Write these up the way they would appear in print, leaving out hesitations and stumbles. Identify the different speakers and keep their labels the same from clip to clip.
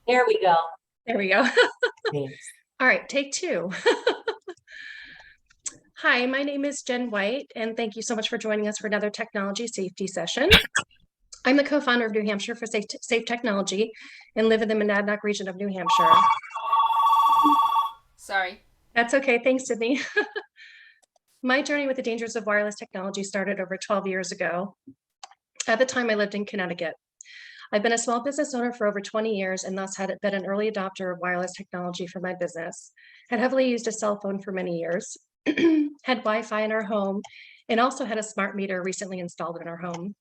Speaker 1: There we go.
Speaker 2: There we go.
Speaker 1: Thanks.
Speaker 2: All right, take two. Hi, my name is Jen White, and thank you so much for joining us for another technology safety session. I'm the co-founder of New Hampshire for Safe Technology and live in the Monadnock region of New Hampshire.
Speaker 3: Sorry.
Speaker 2: That's okay. Thanks, Sydney. My journey with the dangers of wireless technology started over 12 years ago. At the time, I lived in Connecticut. I've been a small business owner for over 20 years and thus had been an early adopter of wireless technology for my business. Had heavily used a cell phone for many years, had Wi-Fi in our home, and also had a smart meter recently installed in our home.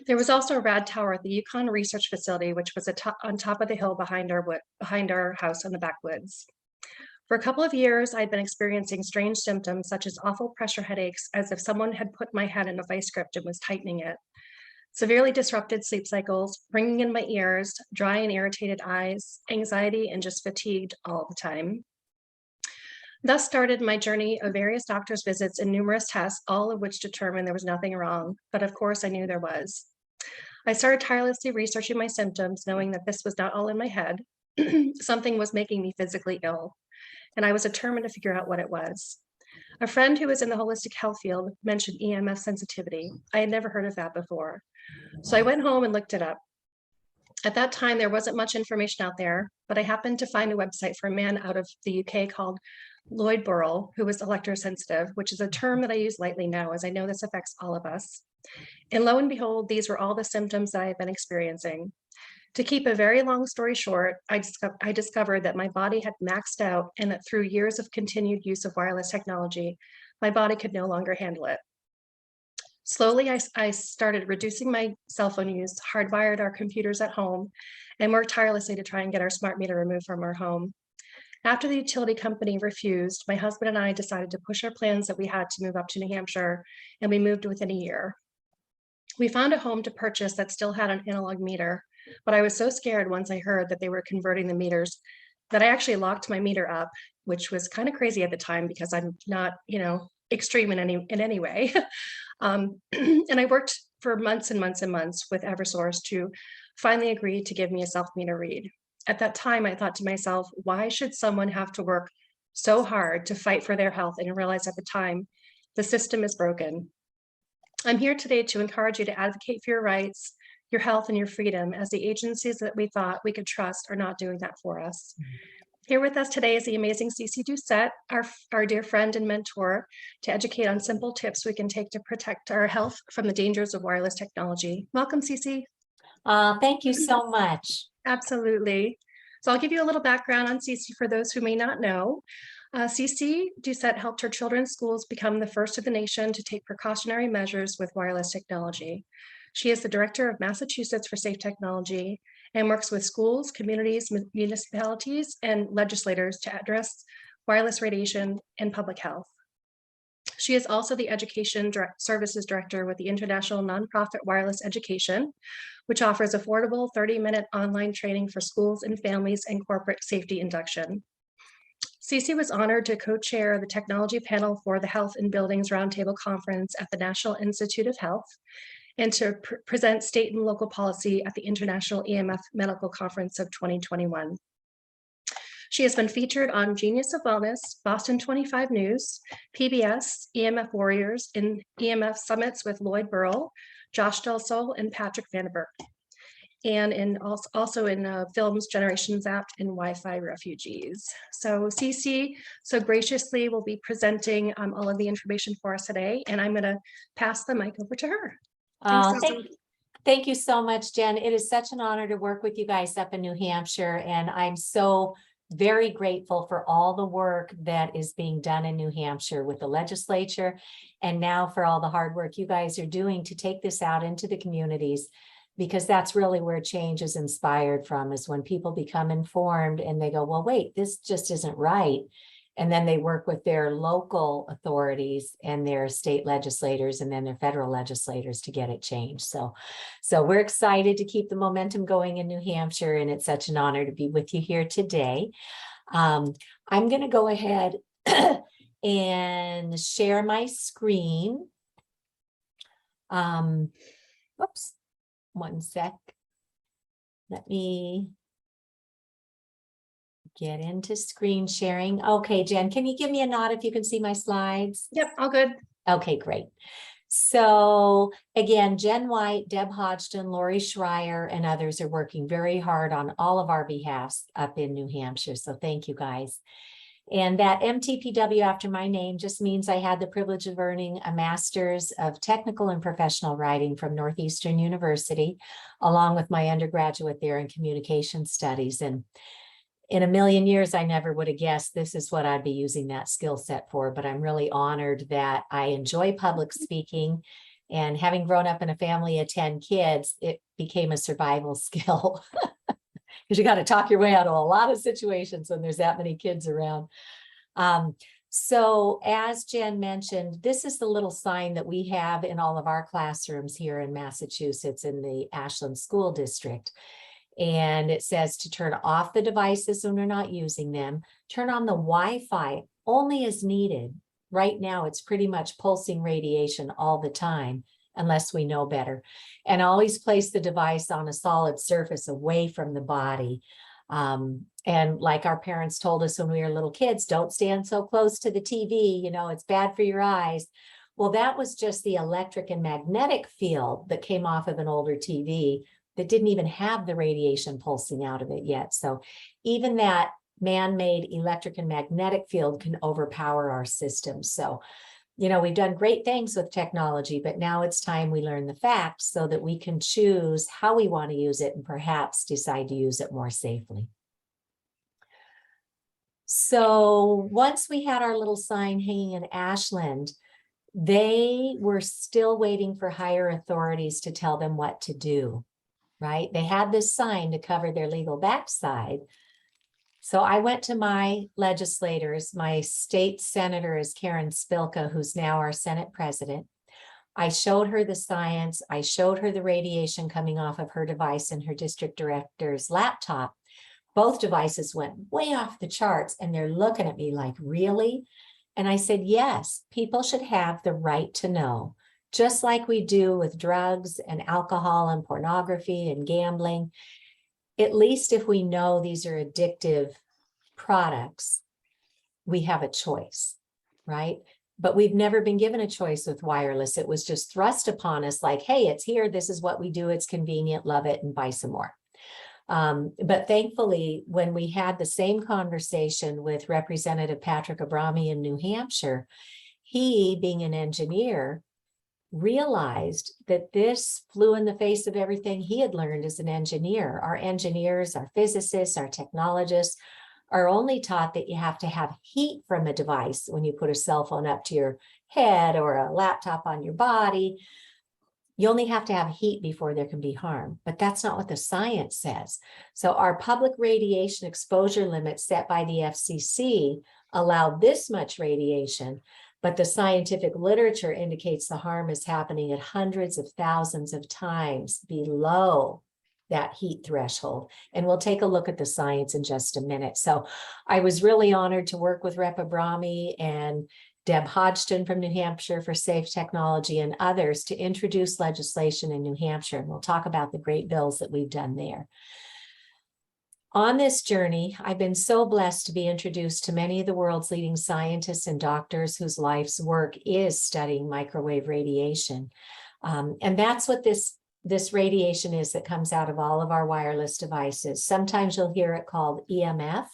Speaker 2: There was also a rad tower at the Yukon Research Facility, which was on top of the hill behind our house in the backwoods. For a couple of years, I'd been experiencing strange symptoms such as awful pressure headaches, as if someone had put my head in a vice grip and was tightening it. Severely disrupted sleep cycles, ringing in my ears, dry and irritated eyes, anxiety, and just fatigued all the time. Thus started my journey of various doctor's visits and numerous tests, all of which determined there was nothing wrong, but of course I knew there was. I started tirelessly researching my symptoms, knowing that this was not all in my head. Something was making me physically ill, and I was determined to figure out what it was. A friend who was in the holistic health field mentioned Ems Sensitivity. I had never heard of that before. So I went home and looked it up. At that time, there wasn't much information out there, but I happened to find a website for a man out of the UK called Lloyd Burrell, who was electrosensitive, which is a term that I use lightly now, as I know this affects all of us. And lo and behold, these were all the symptoms that I had been experiencing. To keep a very long story short, I discovered that my body had maxed out and that through years of continued use of wireless technology, my body could no longer handle it. Slowly, I started reducing my cell phone use, hardwired our computers at home, and worked tirelessly to try and get our smart meter removed from our home. After the utility company refused, my husband and I decided to push our plans that we had to move up to New Hampshire, and we moved within a year. We found a home to purchase that still had an analog meter, but I was so scared once I heard that they were converting the meters that I actually locked my meter up, which was kind of crazy at the time because I'm not, extreme in any way. And I worked for months and months and months with Eversource to finally agree to give me a self-meter read. At that time, I thought to myself, why should someone have to work so hard to fight for their health and realize at the time the system is broken? I'm here today to encourage you to advocate for your rights, your health, and your freedom, as the agencies that we thought we could trust are not doing that for us. Here with us today is the amazing Cece Doucette, our dear friend and mentor, to educate on simple tips we can take to protect our health from the dangers of wireless technology. Welcome, Cece.
Speaker 1: Thank you so much.
Speaker 2: Absolutely. So I'll give you a little background on Cece for those who may not know. Cece Doucette helped her children's schools become the first of the nation to take precautionary measures with wireless technology. She is the director of Massachusetts for Safe Technology and works with schools, communities, municipalities, and legislators to address wireless radiation and public health. She is also the Education Services Director with the International Nonprofit Wireless Education, which offers affordable 30-minute online training for schools and families and corporate safety induction. Cece was honored to co-chair the technology panel for the Health in Buildings Roundtable Conference at the National Institute of Health and to present state and local policy at the International EMF Medical Conference of 2021. She has been featured on Genius of Wellness, Boston 25 News, PBS, EMF Warriors, and EMF Summits with Lloyd Burrell, Josh Del Sol, and Patrick Vandenberg, and also in films Generation Zapped and Wi-Fi Refugees. So Cece so graciously will be presenting all of the information for us today, and I'm going to pass the mic over to her.
Speaker 1: Thank you so much, Jen. It is such an honor to work with you guys up in New Hampshire, and I'm so very grateful for all the work that is being done in New Hampshire with the legislature, and now for all the hard work you guys are doing to take this out into the communities, because that's really where change is inspired from, is when people become informed and they go, well, wait, this just isn't right. And then they work with their local authorities and their state legislators and then their federal legislators to get it changed. So we're excited to keep the momentum going in New Hampshire, and it's such an honor to be with you here today. I'm going to go ahead and share my screen. Whoops, one sec. Let me get into screen sharing. Okay, Jen, can you give me a nod if you can see my slides?
Speaker 2: Yep, all good.
Speaker 1: Okay, great. So again, Jen White, Deb Hodgson, Lori Schreier, and others are working very hard on all of our behalfs up in New Hampshire. So thank you guys. And that MTPW after my name just means I had the privilege of earning a master's of technical and professional writing from Northeastern University, along with my undergraduate there in communication studies. And in a million years, I never would have guessed this is what I'd be using that skill set for, but I'm really honored that I enjoy public speaking. And having grown up in a family of 10 kids, it became a survival skill because you got to talk your way out of a lot of situations when there's that many kids around. So as Jen mentioned, this is the little sign that we have in all of our classrooms here in Massachusetts in the Ashland School District. And it says to turn off the devices when we're not using them, turn on the Wi-Fi only as needed. Right now, it's pretty much pulsing radiation all the time, unless we know better. And always place the device on a solid surface away from the body. And like our parents told us when we were little kids, don't stand so close to the TV, you know, it's bad for your eyes. Well, that was just the electric and magnetic field that came off of an older TV that didn't even have the radiation pulsing out of it yet. So even that man-made electric and magnetic field can overpower our systems. So, you know, we've done great things with technology, but now it's time we learn the facts so that we can choose how we want to use it and perhaps decide to use it more safely. So once we had our little sign hanging in Ashland, they were still waiting for higher authorities to tell them what to do. Right? They had this sign to cover their legal backside. So I went to my legislators. My state senator is Karen Spilka, who's now our Senate president. I showed her the science. I showed her the radiation coming off of her device and her district director's laptop. Both devices went way off the charts, and they're looking at me like, really? And I said, yes, people should have the right to know. Just like we do with drugs and alcohol and pornography and gambling, at least if we know these are addictive products, we have a choice, right? But we've never been given a choice with wireless. It was just thrust upon us like, hey, it's here. This is what we do. It's convenient. Love it and buy some more. But thankfully, when we had the same conversation with Representative Patrick Abrami in New Hampshire, he, being an engineer, realized that this flew in the face of everything he had learned as an engineer. Our engineers, our physicists, our technologists are only taught that you have to have heat from a device when you put a cell phone up to your head or a laptop on your body. You only have to have heat before there can be harm, but that's not what the science says. So our public radiation exposure limit set by the FCC allowed this much radiation, but the scientific literature indicates the harm is happening at hundreds of thousands of times below that heat threshold. And we'll take a look at the science in just a minute. So I was really honored to work with Rep. Abrami and Deb Hodgson from New Hampshire for Safe Technology and others to introduce legislation in New Hampshire. And we'll talk about the great bills that we've done there. On this journey, I've been so blessed to be introduced to many of the world's leading scientists and doctors whose life's work is studying microwave radiation. And that's what this radiation is that comes out of all of our wireless devices. Sometimes you'll hear it called EMF.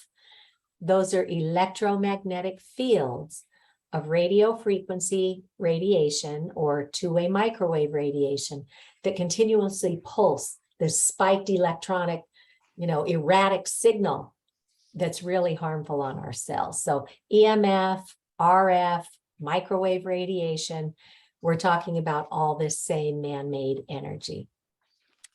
Speaker 1: Those are electromagnetic fields of radio frequency radiation or two-way microwave radiation that continuously pulse this spiked electronic, erratic signal that's really harmful on our cells. So EMF, RF, microwave radiation, we're talking about all this same man-made energy.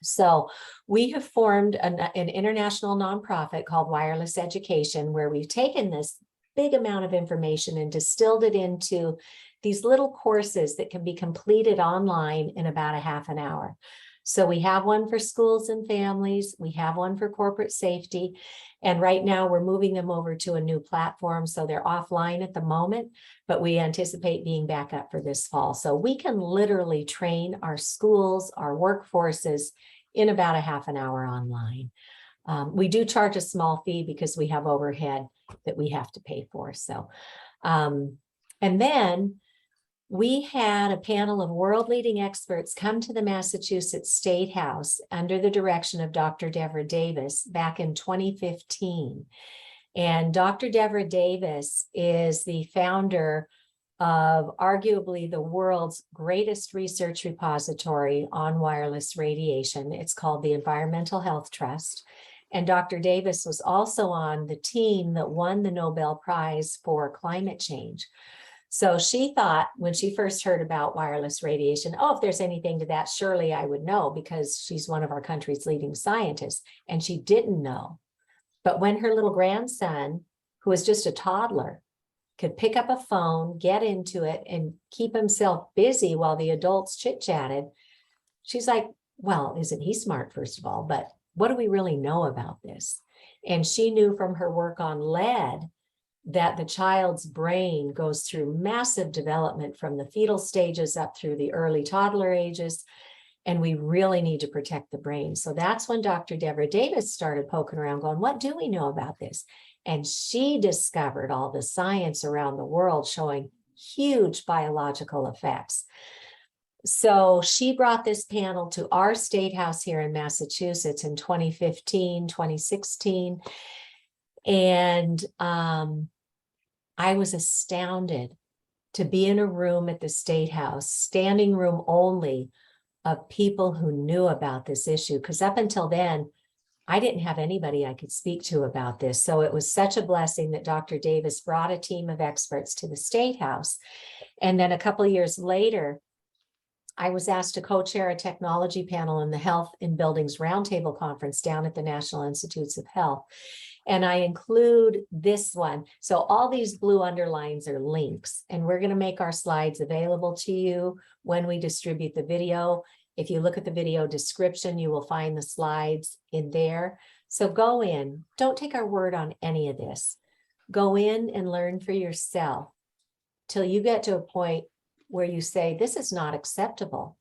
Speaker 1: So we have formed an international nonprofit called Wireless Education, where we've taken this big amount of information and distilled it into these little courses that can be completed online in about a half an hour. So we have one for schools and families, we have one for corporate safety, and right now we're moving them over to a new platform. So they're offline at the moment, but we anticipate being back up for this fall. So we can literally train our schools, our workforces in about a half an hour online. We do charge a small fee because we have overhead that we have to pay for. So, and then we had a panel of world-leading experts come to the Massachusetts State House under the direction of Dr. Deborah Davis back in 2015. And Dr. Deborah Davis is the founder of arguably the world's greatest research repository on wireless radiation. It's called the Environmental Health Trust. And Dr. Davis was also on the team that won the Nobel Prize for climate change. So she thought when she first heard about wireless radiation, oh, if there's anything to that, surely I would know because she's one of our country's leading scientists. And she didn't know. But when her little grandson, who was just a toddler, could pick up a phone, get into it, and keep himself busy while the adults chit-chatted, she's like, well, isn't he smart, first of all? But what do we really know about this? And she knew from her work on lead that the child's brain goes through massive development from the fetal stages up through the early toddler ages, and we really need to protect the brain. So that's when Dr. Deborah Davis started poking around going, what do we know about this? And she discovered all the science around the world showing huge biological effects. So she brought this panel to our State House here in Massachusetts in 2015, 2016. And I was astounded to be in a room at the State House, standing room only, of people who knew about this issue. Because up until then, I didn't have anybody I could speak to about this. So it was such a blessing that Dr. Davis brought a team of experts to the State House. And then a couple of years later, I was asked to co-chair a technology panel in the Health in Buildings Roundtable Conference down at the National Institutes of Health. And I include this one. So all these blue underlines are links, and we're going to make our slides available to you when we distribute the video. If you look at the video description, you will find the slides in there. So go in, don't take our word on any of this. Go in and learn for yourself till you get to a point where you say, this is not acceptable.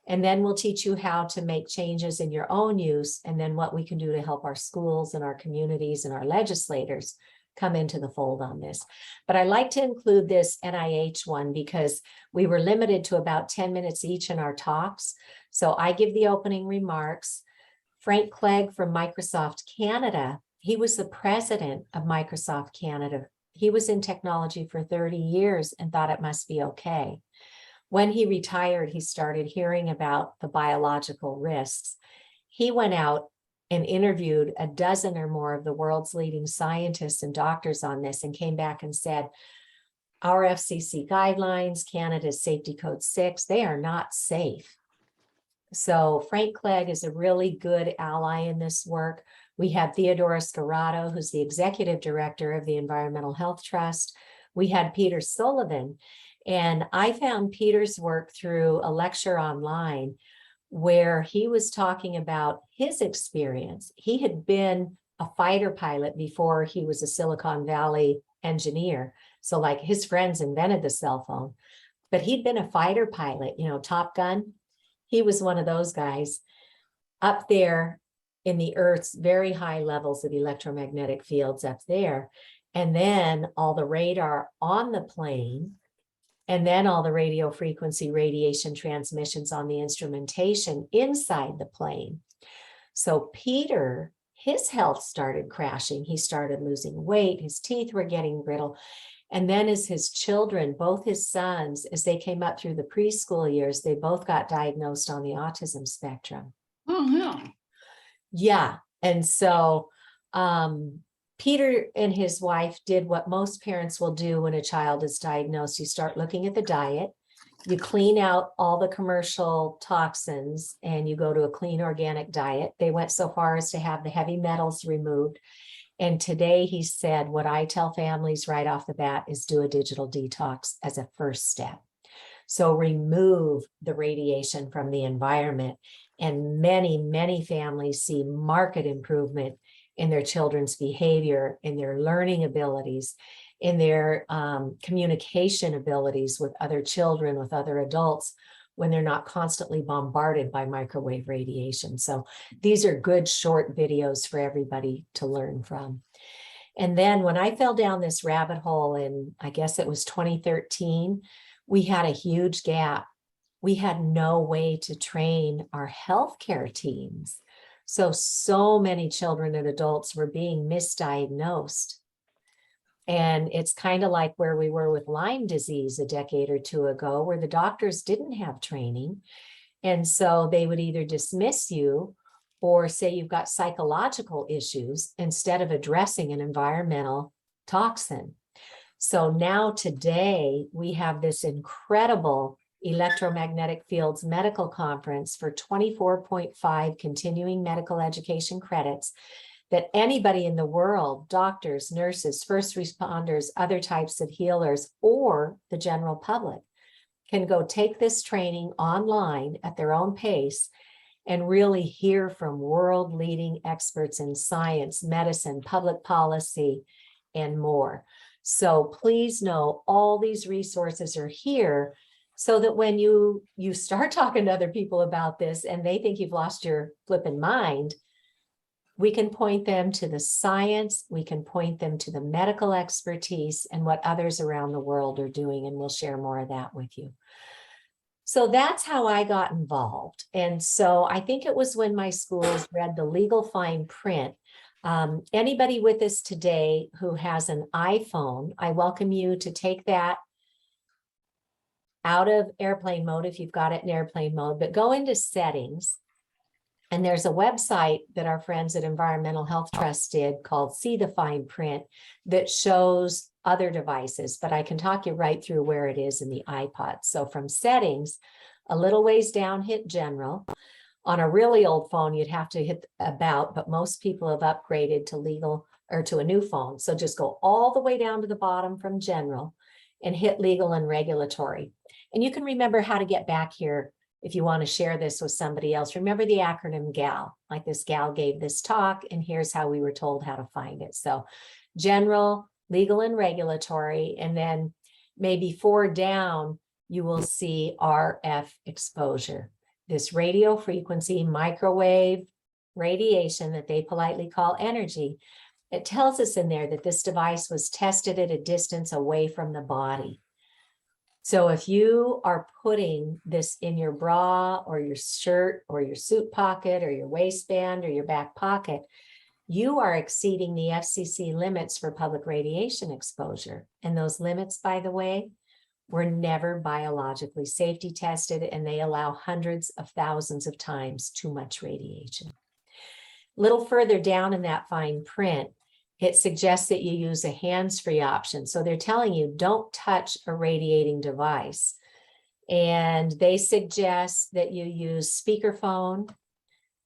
Speaker 1: And then we'll teach you how to make changes in your own use, and then what we can do to help our schools and our communities and our legislators come into the fold on this. But I like to include this NIH one because we were limited to about 10 minutes each in our talks. So I give the opening remarks. Frank Clegg from Microsoft Canada, he was the president of Microsoft Canada. He was in technology for 30 years and thought it must be okay. When he retired, he started hearing about the biological risks. He went out and interviewed a dozen or more of the world's leading scientists and doctors on this and came back and said, our FCC guidelines, Canada's Safety Code 6, they are not safe. So Frank Clegg is a really good ally in this work. We had Theodora Scarato, who's the executive director of the Environmental Health Trust. We had Peter Sullivan. And I found Peter's work through a lecture online where he was talking about his experience. He had been a fighter pilot before he was a Silicon Valley engineer. So like his friends invented the cell phone, but he'd been a fighter pilot, you know, Top Gun. He was one of those guys up there in the Earth's very high levels of electromagnetic fields up there. And then all the radar on the plane, and then all the radio frequency radiation transmissions on the instrumentation inside the plane. So Peter, his health started crashing. He started losing weight. His teeth were getting brittle. And then as his children, both his sons, as they came up through the preschool years, they both got diagnosed on the autism spectrum.
Speaker 3: Oh, yeah.
Speaker 1: Yeah. And so Peter and his wife did what most parents will do when a child is diagnosed. You start looking at the diet, you clean out all the commercial toxins, and you go to a clean organic diet. They went so far as to have the heavy metals removed. And today he said, what I tell families right off the bat is do a digital detox as a first step. So remove the radiation from the environment. And many, many families see marked improvement in their children's behavior, in their learning abilities, in their communication abilities with other children, with other adults, when they're not constantly bombarded by microwave radiation. So these are good short videos for everybody to learn from. And then when I fell down this rabbit hole in, I guess it was 2013, we had a huge gap. We had no way to train our healthcare teams. So many children and adults were being misdiagnosed. And it's kind of like where we were with Lyme disease a decade or two ago, where the doctors didn't have training. And so they would either dismiss you or say you've got psychological issues instead of addressing an environmental toxin. So now today we have this incredible Electromagnetic Fields Medical Conference for 24.5 continuing medical education credits that anybody in the world, doctors, nurses, first responders, other types of healers, or the general public can go take this training online at their own pace and really hear from world-leading experts in science, medicine, public policy, and more. So please know all these resources are here so that when you start talking to other people about this and they think you've lost your flipping mind, we can point them to the science, we can point them to the medical expertise and what others around the world are doing, and we'll share more of that with you. So that's how I got involved. And so I think it was when my schools read the legal fine print. Anybody with us today who has an iPhone, I welcome you to take that out of airplane mode if you've got it in airplane mode, but go into settings. And there's a website that our friends at Environmental Health Trust did called See the Fine Print that shows other devices, but I can talk you right through where it is in the iPod. So from settings, a little ways down, hit general. On a really old phone, you'd have to hit about, but most people have upgraded to legal or to a new phone. So just go all the way down to the bottom from general and hit legal and regulatory. And you can remember how to get back here if you want to share this with somebody else. Remember the acronym GAL, like this gal gave this talk, and here's how we were told how to find it. So general, legal and regulatory, and then maybe 4 down, you will see RF exposure. This radio frequency microwave radiation that they politely call energy. It tells us in there that this device was tested at a distance away from the body. So if you are putting this in your bra or your shirt or your suit pocket or your waistband or your back pocket, you are exceeding the FCC limits for public radiation exposure. And those limits, by the way, were never biologically safety tested, and they allow hundreds of thousands of times too much radiation. A little further down in that fine print, it suggests that you use a hands-free option. So they're telling you don't touch a radiating device. And they suggest that you use speakerphone.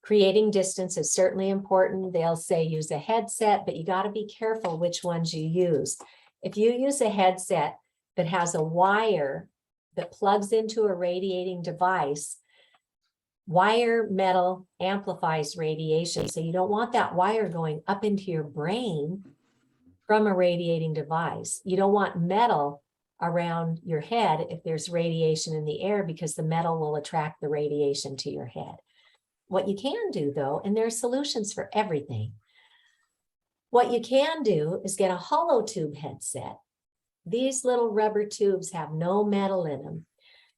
Speaker 1: Creating distance is certainly important. They'll say use a headset, but you got to be careful which ones you use. If you use a headset that has a wire that plugs into a radiating device, wire metal amplifies radiation. So you don't want that wire going up into your brain from a radiating device. You don't want metal around your head if there's radiation in the air, because the metal will attract the radiation to your head. What you can do though, and there are solutions for everything, what you can do is get a hollow tube headset. These little rubber tubes have no metal in them.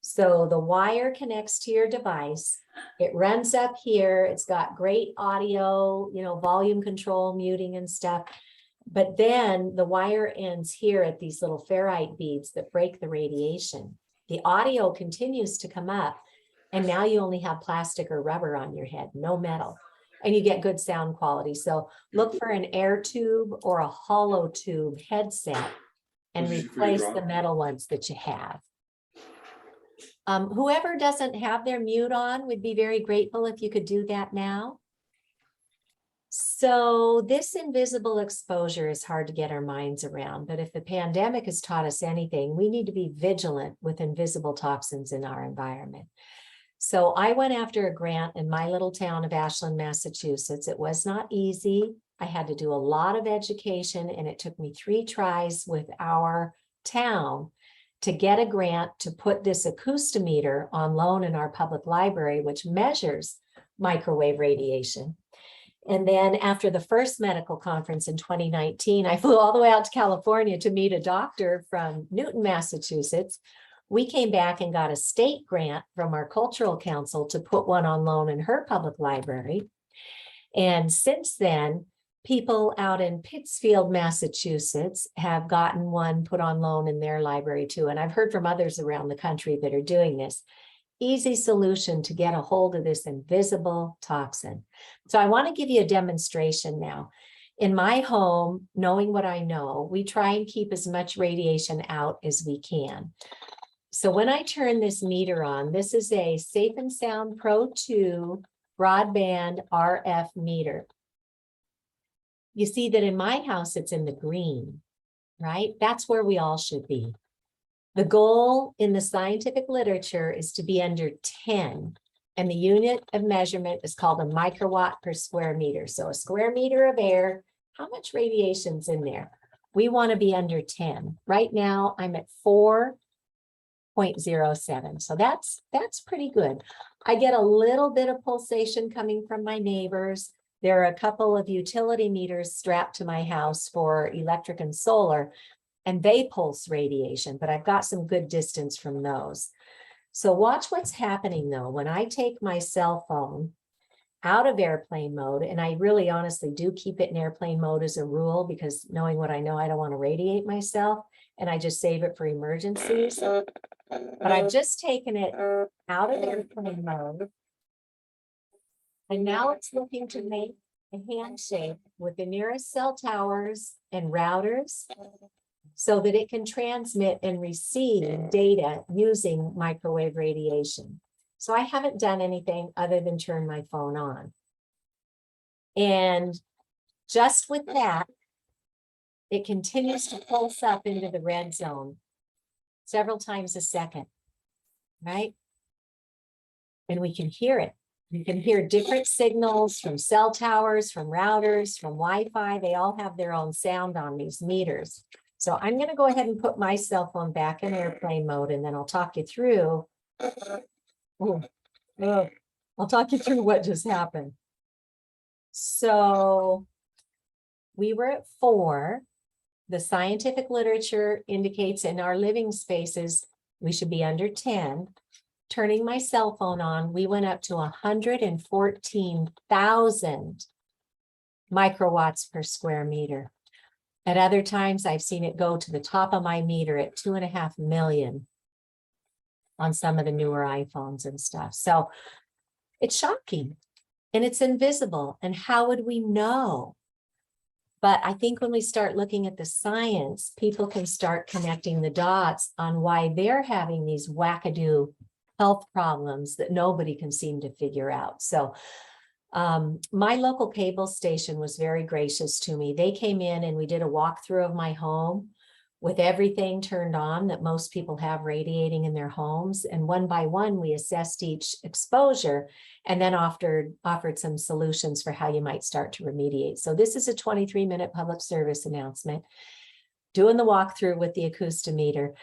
Speaker 1: So the wire connects to your device. It runs up here. It's got great audio, volume control, muting and stuff. But then the wire ends here at these little ferrite beads that break the radiation. The audio continues to come up, and now you only have plastic or rubber on your head, no metal, and you get good sound quality. So look for an Airtube or a hollow tube headset and replace the metal ones that you have. Whoever doesn't have their mute on, would be very grateful if you could do that now. So this invisible exposure is hard to get our minds around, but if the pandemic has taught us anything, we need to be vigilant with invisible toxins in our environment. So I went after a grant in my little town of Ashland, Massachusetts. It was not easy. I had to do a lot of education, and it took me 3 tries with our town to get a grant to put this acoustimeter on loan in our public library, which measures microwave radiation. And then after the first medical conference in 2019, I flew all the way out to California to meet a doctor from Newton, Massachusetts. We came back and got a state grant from our cultural council to put one on loan in her public library. And since then, people out in Pittsfield, Massachusetts have gotten one put on loan in their library too. And I've heard from others around the country that are doing this. Easy solution to get a hold of this invisible toxin. So I want to give you a demonstration now. In my home, knowing what I know, we try and keep as much radiation out as we can. So when I turn this meter on, this is a Safe and Sound Pro 2 Broadband RF Meter. You see that in my house, it's in the green, right? That's where we all should be. The goal in the scientific literature is to be under 10, and the unit of measurement is called a microwatt per square meter. So a square meter of air, how much radiation's in there? We want to be under 10. Right now, I'm at 4.07. So that's pretty good. I get a little bit of pulsation coming from my neighbors. There are a couple of utility meters strapped to my house for electric and solar, and they pulse radiation, but I've got some good distance from those. So watch what's happening though. When I take my cell phone out of airplane mode, and I really honestly do keep it in airplane mode as a rule, because knowing what I know, I don't want to radiate myself, and I just save it for emergencies. But I've just taken it out of airplane mode. And now it's looking to make a handshake with the nearest cell towers and routers so that it can transmit and receive data using microwave radiation. So I haven't done anything other than turn my phone on. And just with that, it continues to pulse up into the red zone several times a second, right? And we can hear it. You can hear different signals from cell towers, from routers, from Wi-Fi. They all have their own sound on these meters. So I'm going to go ahead and put my cell phone back in airplane mode, and then I'll talk you through. I'll talk you through what just happened. So we were at 4. The scientific literature indicates in our living spaces, we should be under 10. Turning my cell phone on, we went up to 114,000 microwatts per square meter. At other times, I've seen it go to the top of my meter at 2.5 million on some of the newer iPhones and stuff. So it's shocking and it's invisible. And how would we know? But I think when we start looking at the science, people can start connecting the dots on why they're having these wackadoo health problems that nobody can seem to figure out. So my local cable station was very gracious to me. They came in and we did a walkthrough of my home with everything turned on that most people have radiating in their homes. And one by one, we assessed each exposure and then offered some solutions for how you might start to remediate. So this is a 23-minute public service announcement. Doing the walkthrough with the acoustimeter.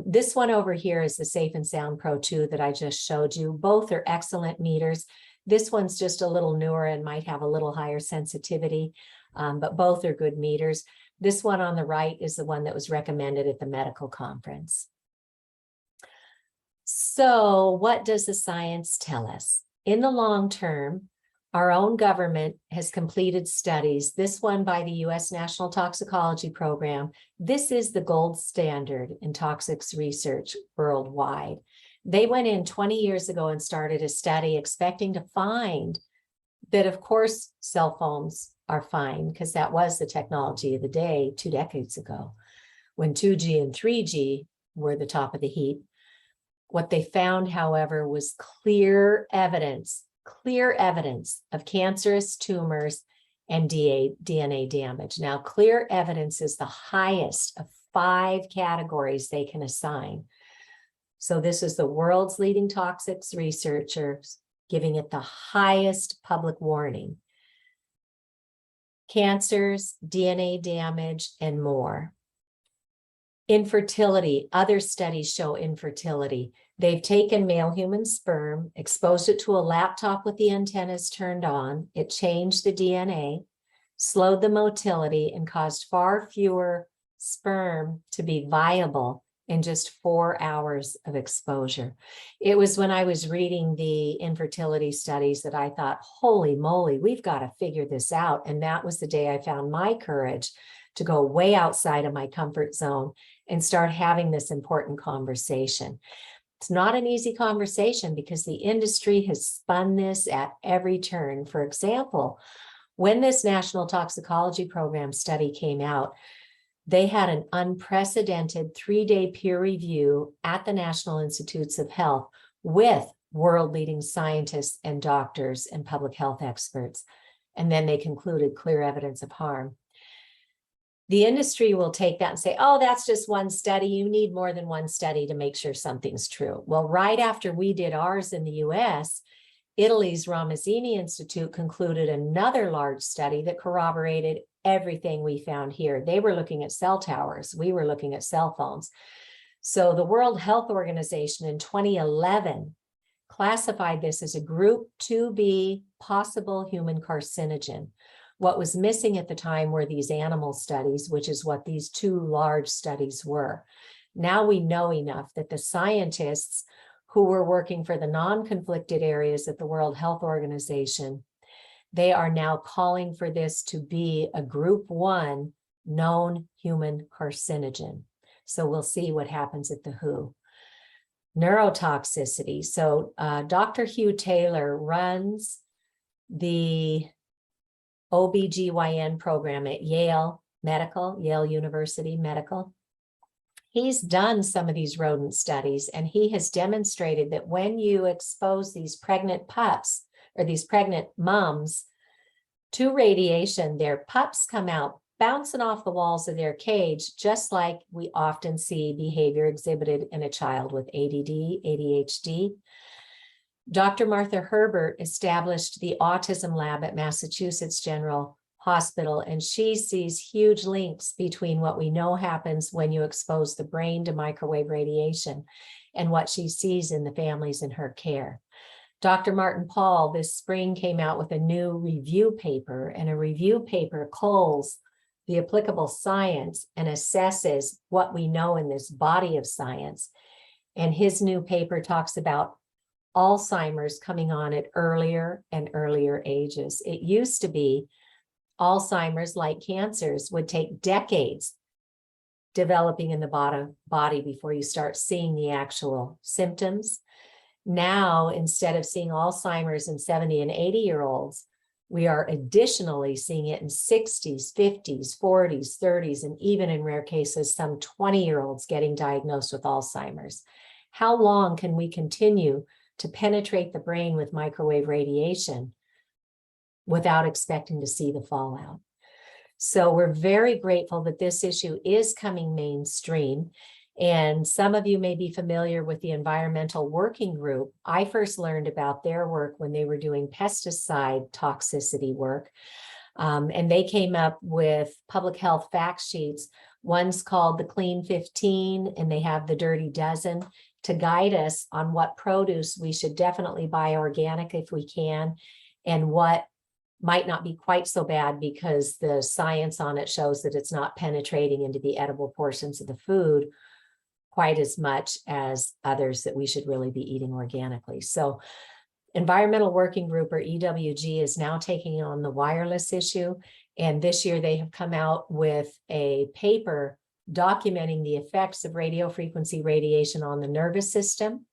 Speaker 1: This one over here is the Safe and Sound Pro 2 that I just showed you. Both are excellent meters. This one's just a little newer and might have a little higher sensitivity, but both are good meters. This one on the right is the one that was recommended at the medical conference. So what does the science tell us? In the long term, our own government has completed studies, this one by the U.S. National Toxicology Program. This is the gold standard in toxics research worldwide. They went in 20 years ago and started a study expecting to find that, of course, cell phones are fine, because that was the technology of the day 2 decades ago, when 2G and 3G were the top of the heap. What they found, however, was clear evidence of cancerous tumors and DNA damage. Now, clear evidence is the highest of 5 categories they can assign. So this is the world's leading toxics researchers giving it the highest public warning. Cancers, DNA damage, and more. Infertility, other studies show infertility. They've taken male human sperm, exposed it to a laptop with the antennas turned on. It changed the DNA, slowed the motility, and caused far fewer sperm to be viable in just 4 hours of exposure. It was when I was reading the infertility studies that I thought, holy moly, we've got to figure this out. And that was the day I found my courage to go way outside of my comfort zone and start having this important conversation. It's not an easy conversation because the industry has spun this at every turn. For example, when this National Toxicology Program study came out, they had an unprecedented 3-day peer review at the National Institutes of Health with world-leading scientists and doctors and public health experts. And then they concluded clear evidence of harm. The industry will take that and say, oh, that's just one study. You need more than one study to make sure something's true. Well, right after we did ours in the US, Italy's Ramazzini Institute concluded another large study that corroborated everything we found here. They were looking at cell towers. We were looking at cell phones. So the World Health Organization in 2011 classified this as a group 2B possible human carcinogen. What was missing at the time were these animal studies, which is what these 2 large studies were. Now we know enough that the scientists who were working for the non-conflicted areas at the World Health Organization, they are now calling for this to be a group 1 known human carcinogen. So we'll see what happens at the WHO. Neurotoxicity. So Dr. Hugh Taylor runs the OBGYN program at Yale University Medical. He's done some of these rodent studies, and he has demonstrated that when you expose these pregnant pups or these pregnant moms to radiation, their pups come out bouncing off the walls of their cage, just like we often see behavior exhibited in a child with ADD, ADHD. Dr. Martha Herbert established the autism lab at Massachusetts General Hospital, and she sees huge links between what we know happens when you expose the brain to microwave radiation and what she sees in the families in her care. Dr. Martin Paul this spring came out with a new review paper, and a review paper culls the applicable science and assesses what we know in this body of science. And his new paper talks about Alzheimer's coming on at earlier and earlier ages. It used to be Alzheimer's, like cancers, would take decades developing in the body before you start seeing the actual symptoms. Now, instead of seeing Alzheimer's in 70 and 80-year-olds, we are additionally seeing it in 60s, 50s, 40s, 30s, and even in rare cases, some 20-year-olds getting diagnosed with Alzheimer's. How long can we continue to penetrate the brain with microwave radiation without expecting to see the fallout? So we're very grateful that this issue is coming mainstream. And some of you may be familiar with the Environmental Working Group. I first learned about their work when they were doing pesticide toxicity work. And they came up with public health fact sheets. One's called the Clean 15, and they have the Dirty Dozen to guide us on what produce we should definitely buy organic if we can, and what might not be quite so bad because the science on it shows that it's not penetrating into the edible portions of the food quite as much as others that we should really be eating organically. So Environmental Working Group, or EWG, is now taking on the wireless issue. And this year they have come out with a paper documenting the effects of radio frequency radiation on the nervous system.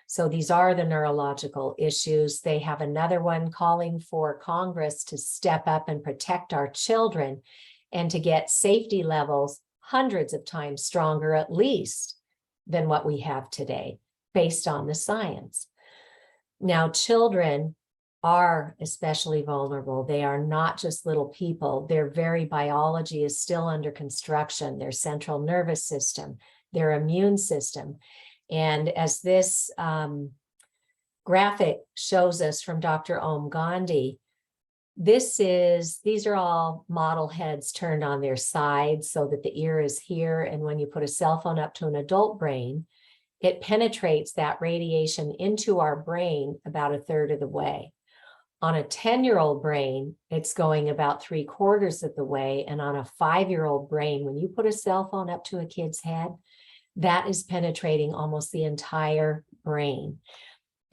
Speaker 1: So these are the neurological issues. They have another one calling for Congress to step up and protect our children and to get safety levels hundreds of times stronger, at least, than what we have today, based on the science. Now, children are especially vulnerable. They are not just little people. Their very biology is still under construction, their central nervous system, their immune system. And as this graphic shows us from Dr. Om Gandhi, these are all model heads turned on their sides so that the ear is here. And when you put a cell phone up to an adult brain, it penetrates that radiation into our brain about a third of the way. On a 10-year-old brain, it's going about 3/4 of the way. And on a 5-year-old brain, when you put a cell phone up to a kid's head, that is penetrating almost the entire brain.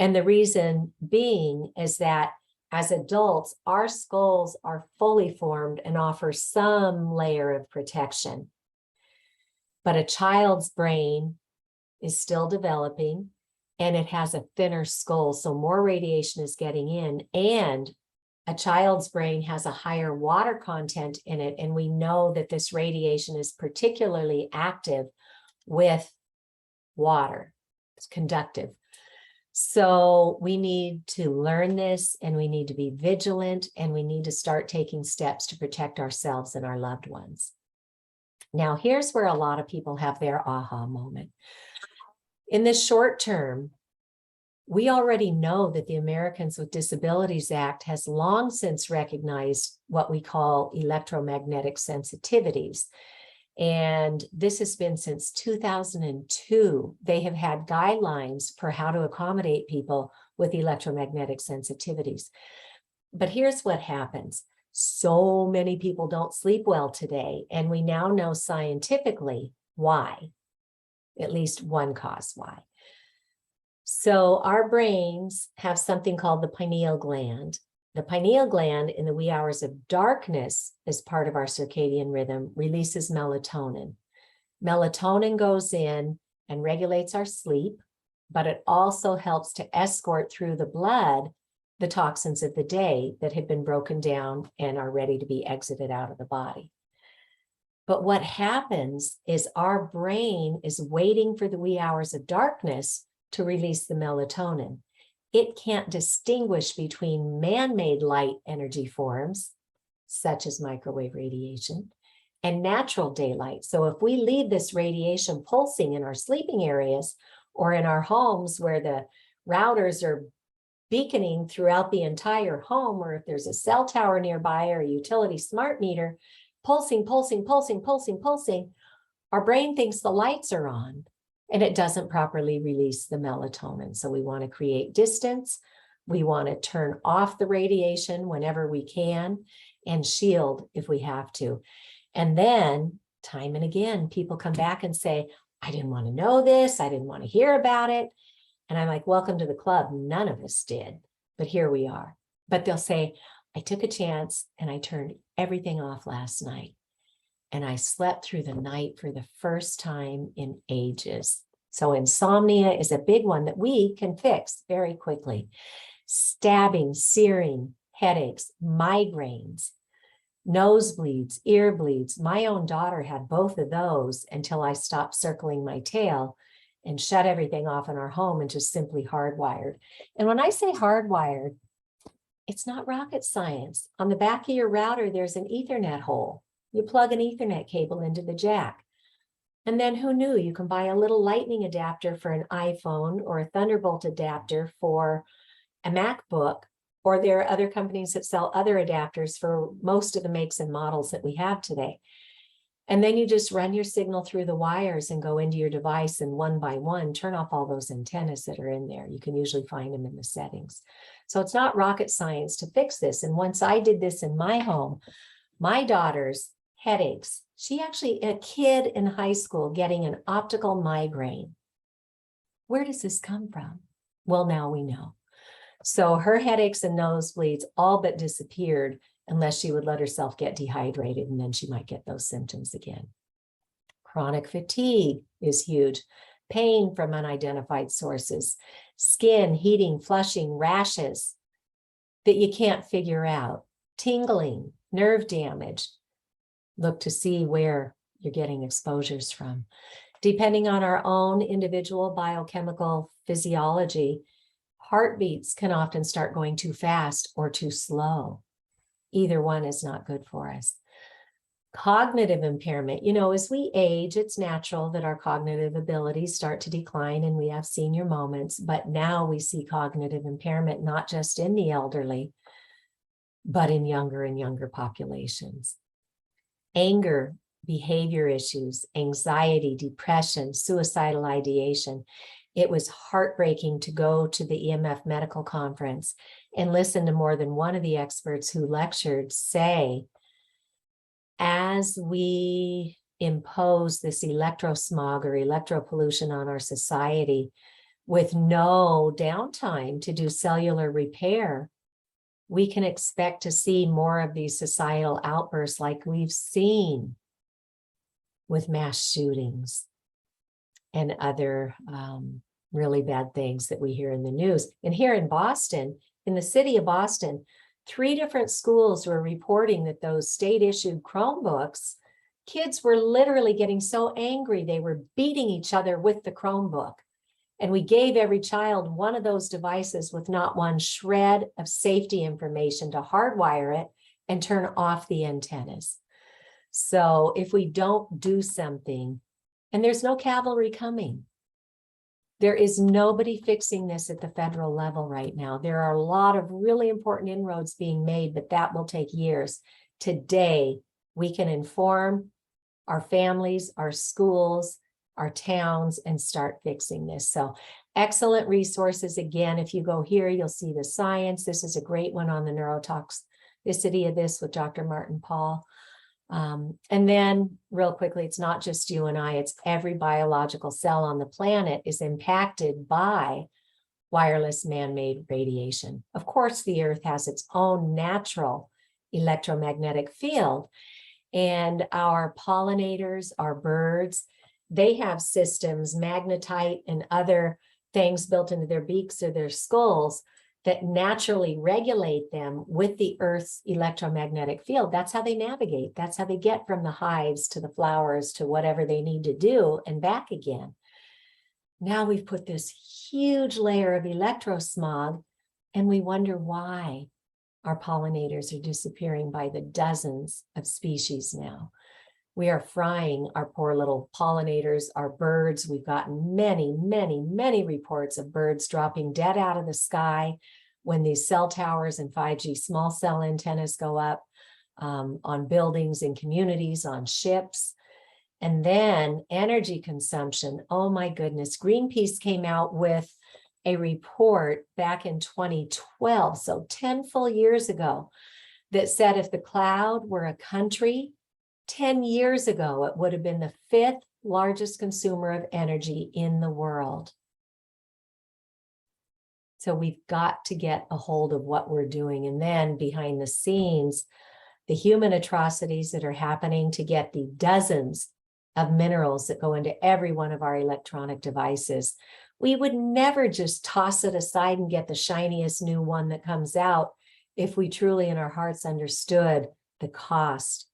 Speaker 1: And the reason being is that as adults, our skulls are fully formed and offer some layer of protection. But a child's brain is still developing and it has a thinner skull, so more radiation is getting in, and a child's brain has a higher water content in it. And we know that this radiation is particularly active with water. It's conductive. So we need to learn this, and we need to be vigilant, and we need to start taking steps to protect ourselves and our loved ones. Now, here's where a lot of people have their aha moment. In the short term, we already know that the Americans with Disabilities Act has long since recognized what we call electromagnetic sensitivities. And this has been since 2002. They have had guidelines for how to accommodate people with electromagnetic sensitivities. But here's what happens. So many people don't sleep well today, and we now know scientifically why, at least one cause why. So our brains have something called the pineal gland. The pineal gland in the wee hours of darkness, as part of our circadian rhythm, releases melatonin. Melatonin goes in and regulates our sleep, but it also helps to escort through the blood the toxins of the day that have been broken down and are ready to be exited out of the body. But what happens is our brain is waiting for the wee hours of darkness to release the melatonin. It can't distinguish between man-made light energy forms, such as microwave radiation, and natural daylight. So if we leave this radiation pulsing in our sleeping areas or in our homes where the routers are beaconing throughout the entire home, or if there's a cell tower nearby or a utility smart meter, pulsing, pulsing, pulsing, pulsing, pulsing, our brain thinks the lights are on, and it doesn't properly release the melatonin. So we want to create distance. We want to turn off the radiation whenever we can and shield if we have to. And then time and again, people come back and say, I didn't want to know this. I didn't want to hear about it. And I'm like, welcome to the club. None of us did, but here we are. But they'll say, I took a chance and I turned everything off last night. And I slept through the night for the first time in ages. So insomnia is a big one that we can fix very quickly. Stabbing, searing, headaches, migraines, nosebleeds, ear bleeds. My own daughter had both of those until I stopped circling my tail and shut everything off in our home and just simply hardwired. And when I say hardwired, it's not rocket science. On the back of your router, there's an Ethernet hole. You plug an Ethernet cable into the jack. And then who knew you can buy a little lightning adapter for an iPhone or a Thunderbolt adapter for a MacBook, or there are other companies that sell other adapters for most of the makes and models that we have today. And then you just run your signal through the wires and go into your device and one by one, turn off all those antennas that are in there. You can usually find them in the settings. So it's not rocket science to fix this. And once I did this in my home, my daughter's headaches, she actually, a kid in high school getting an optical migraine. Where does this come from? Well, now we know. So her headaches and nosebleeds all but disappeared, unless she would let herself get dehydrated, and then she might get those symptoms again. Chronic fatigue is huge. Pain from unidentified sources, skin, heating, flushing, rashes that you can't figure out, tingling, nerve damage. Look to see where you're getting exposures from. Depending on our own individual biochemical physiology, heartbeats can often start going too fast or too slow. Either one is not good for us. Cognitive impairment, as we age, it's natural that our cognitive abilities start to decline and we have senior moments, but now we see cognitive impairment not just in the elderly, but in younger and younger populations. Anger, behavior issues, anxiety, depression, suicidal ideation. It was heartbreaking to go to the EMF medical conference and listen to more than one of the experts who lectured say, as we impose this electrosmog or electropollution on our society with no downtime to do cellular repair, we can expect to see more of these societal outbursts like we've seen with mass shootings and other really bad things that we hear in the news. And here in Boston, in the city of Boston, 3 different schools were reporting that those state-issued Chromebooks, kids were literally getting so angry they were beating each other with the Chromebook. And we gave every child one of those devices with not one shred of safety information to hardwire it and turn off the antennas. So if we don't do something, and there's no cavalry coming, there is nobody fixing this at the federal level right now. There are a lot of really important inroads being made, but that will take years. Today, we can inform our families, our schools, our towns, and start fixing this. So excellent resources. Again, if you go here, you'll see the science. This is a great one on the neurotoxicity of this with Dr. Martin Paul. And then real quickly, it's not just you and I, it's every biological cell on the planet is impacted by wireless man-made radiation. Of course, the Earth has its own natural electromagnetic field, and our pollinators, our birds, they have systems, magnetite and other things built into their beaks or their skulls that naturally regulate them with the Earth's electromagnetic field. That's how they navigate. That's how they get from the hives to the flowers to whatever they need to do and back again. Now we've put this huge layer of electrosmog, and we wonder why our pollinators are disappearing by the dozens of species now. We are frying our poor little pollinators, our birds. We've gotten many, many, many reports of birds dropping dead out of the sky when these cell towers and 5G small cell antennas go up on buildings and communities, on ships. And then energy consumption. Oh my goodness. Greenpeace came out with a report back in 2012, so 10 full years ago, that said if the cloud were a country, 10 years ago, it would have been the 5th largest consumer of energy in the world. So we've got to get a hold of what we're doing. And then behind the scenes, the human atrocities that are happening to get the dozens of minerals that go into every one of our electronic devices. We would never just toss it aside and get the shiniest new one that comes out if we truly in our hearts understood the cost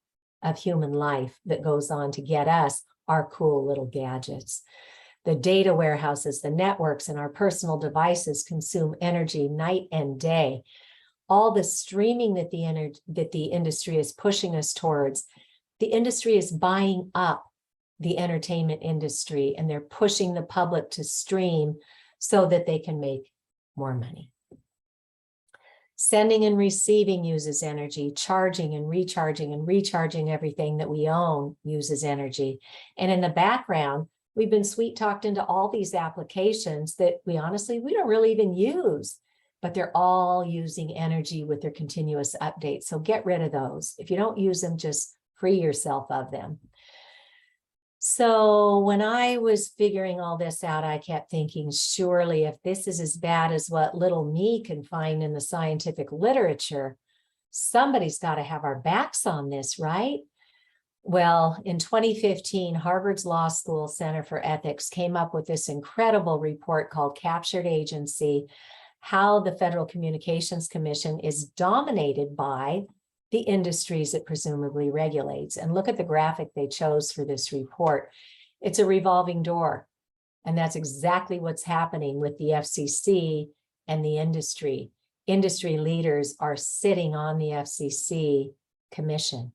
Speaker 1: of human life that goes on to get us our cool little gadgets. The data warehouses, the networks, and our personal devices consume energy night and day. All the streaming that the industry is pushing us towards, the industry is buying up the entertainment industry, and they're pushing the public to stream so that they can make more money. Sending and receiving uses energy, charging and recharging everything that we own uses energy. And in the background, we've been sweet talked into all these applications that we don't really even use, but they're all using energy with their continuous updates. So get rid of those. If you don't use them, just free yourself of them. So when I was figuring all this out, I kept thinking, surely if this is as bad as what little me can find in the scientific literature, somebody's got to have our backs on this, right? Well, in 2015, Harvard's Law School Center for Ethics came up with this incredible report called Captured Agency: How the Federal Communications Commission is Dominated by the Industries it presumably regulates. And look at the graphic they chose for this report. It's a revolving door. And that's exactly what's happening with the FCC and the industry. Industry leaders are sitting on the FCC commission,